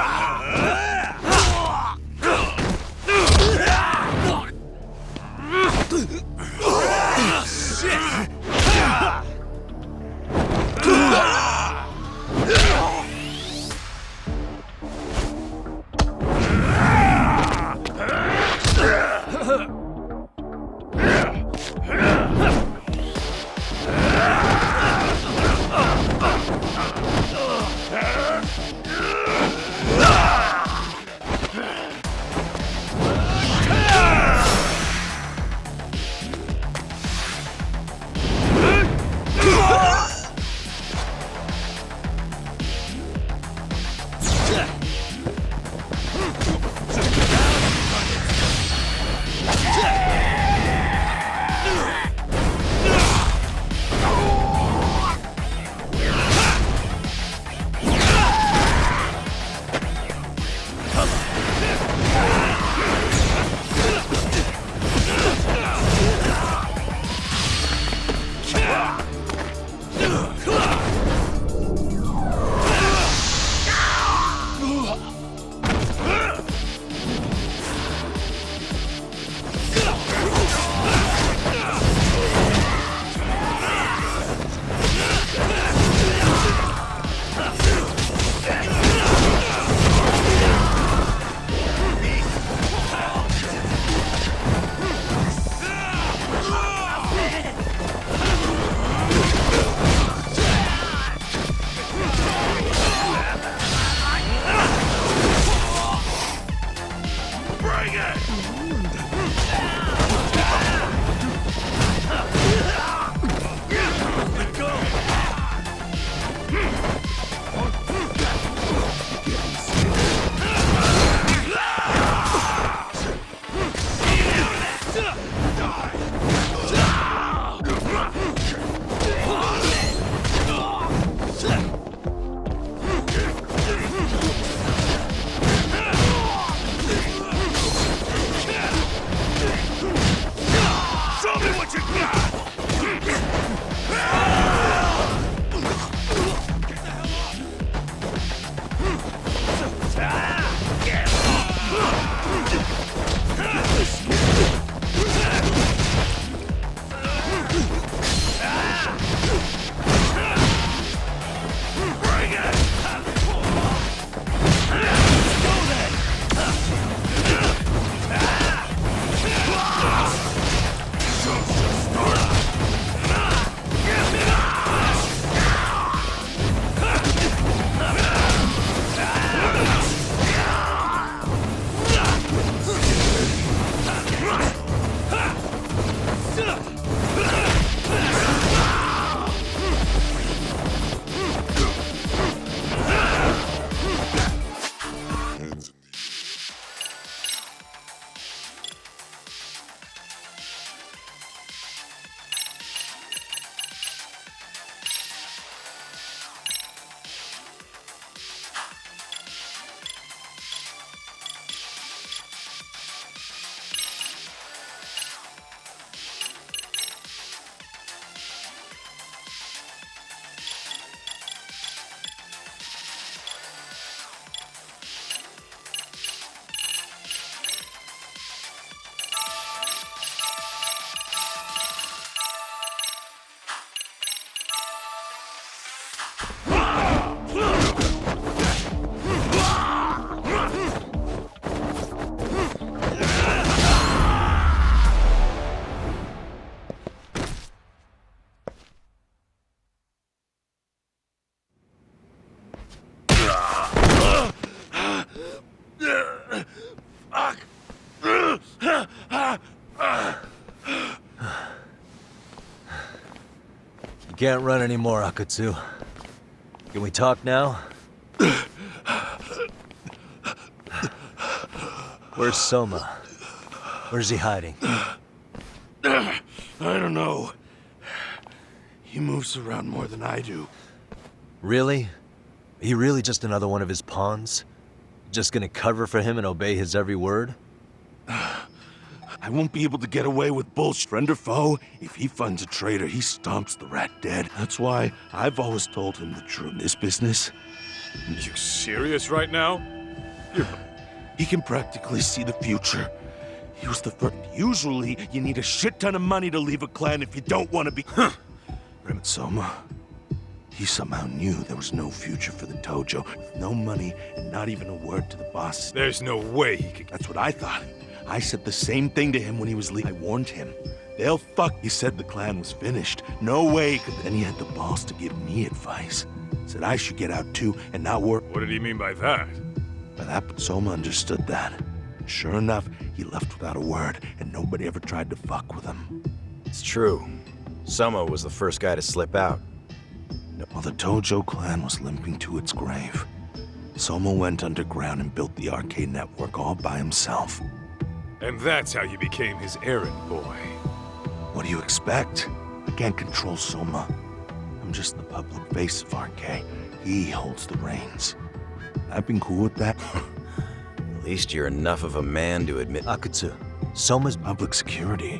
S2: can't run anymore, Akatsu. Can we talk now? Where's Soma? Where's he hiding?
S23: I don't know. He moves around more than I do.
S2: Really? He really just another one of his pawns? Just gonna cover for him and obey his every word?
S23: I won't be able to get away with bullshit. Friend or foe, if he finds a traitor, he stomps the rat dead. That's why I've always told him the truth. In this business,
S3: You serious right now?
S23: he can practically see the future. He was the first. Usually, you need a shit ton of money to leave a clan if you don't want to be. But Soma, he somehow knew there was no future for the Tojo. No money and not even a word to the boss.
S3: There's no way he could.
S23: That's what I thought. I said the same thing to him when he was leaving. I warned him. They'll fuck. He said the clan was finished. No way could. Then he had the balls to give me advice. Said I should get out too and not work.
S3: What did he mean by that?
S23: By that, Soma understood that. Sure enough, he left without a word, and nobody ever tried to fuck with him.
S5: It's true. Soma was the first guy to slip out.
S23: While the Tojo clan was limping to its grave, Soma went underground and built the arcade network all by himself.
S3: And that's how you became his errand boy.
S23: What do you expect? I can't control Soma. I'm just the public face of RK. He holds the reins. I've been cool with that.
S5: At least you're enough of a man to admit.
S2: Akatsu, Soma's
S23: public security.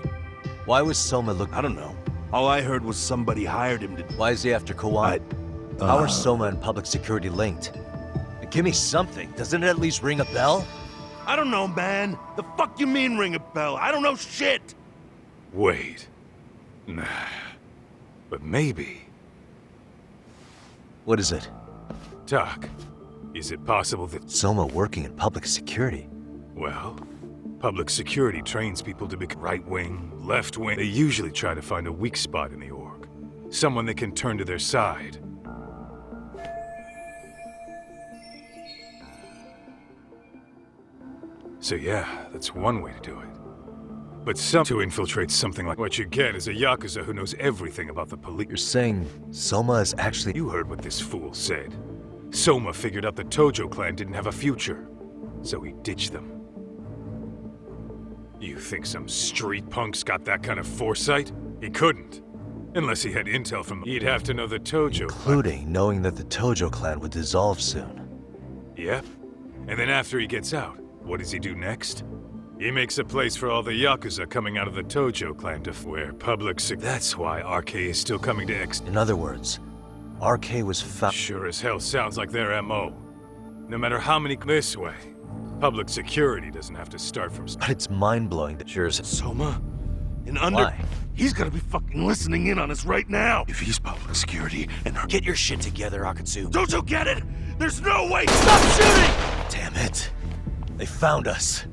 S2: Why was Soma look?
S23: I don't know. All I heard was somebody hired him to.
S2: Why is he after Kawan? How are Soma and public security linked? Give me something. Doesn't it at least ring a bell?
S23: I don't know, man. The fuck you mean ring a bell? I don't know shit.
S3: Wait. Nah. But maybe.
S2: What is it?
S3: Doc, is it possible that
S2: Soma working in public security?
S3: Well, public security trains people to be right-wing, left-wing. They usually try to find a weak spot in the org. Someone they can turn to their side. So yeah, that's one way to do it. But to infiltrate something like what you get is a Yakuza who knows everything about the police.
S2: You're saying Soma is actually...
S3: You heard what this fool said. Soma figured out the Tojo clan didn't have a future, so he ditched them. You think some street punk's got that kind of foresight? He couldn't. Unless he had intel from... He'd have to know the Tojo
S2: Including knowing that the Tojo clan would dissolve soon.
S3: Yep. And then after he gets out, what does he do next? He makes a place for all the Yakuza coming out of the Tojo clan to where That's why RK is still coming to X.
S2: In other words, RK was found...
S3: Sure as hell sounds like their MO. No matter how many... This way, public security doesn't have to start from...
S2: But it's mind-blowing that...
S23: Sure as... Soma?
S2: Why?
S23: He's gotta be fucking listening in on us right now. If he's public security and...
S5: Get your shit together, Akatsu.
S23: Don't you get it? There's no way! Stop shooting!
S2: Damn it. They found us.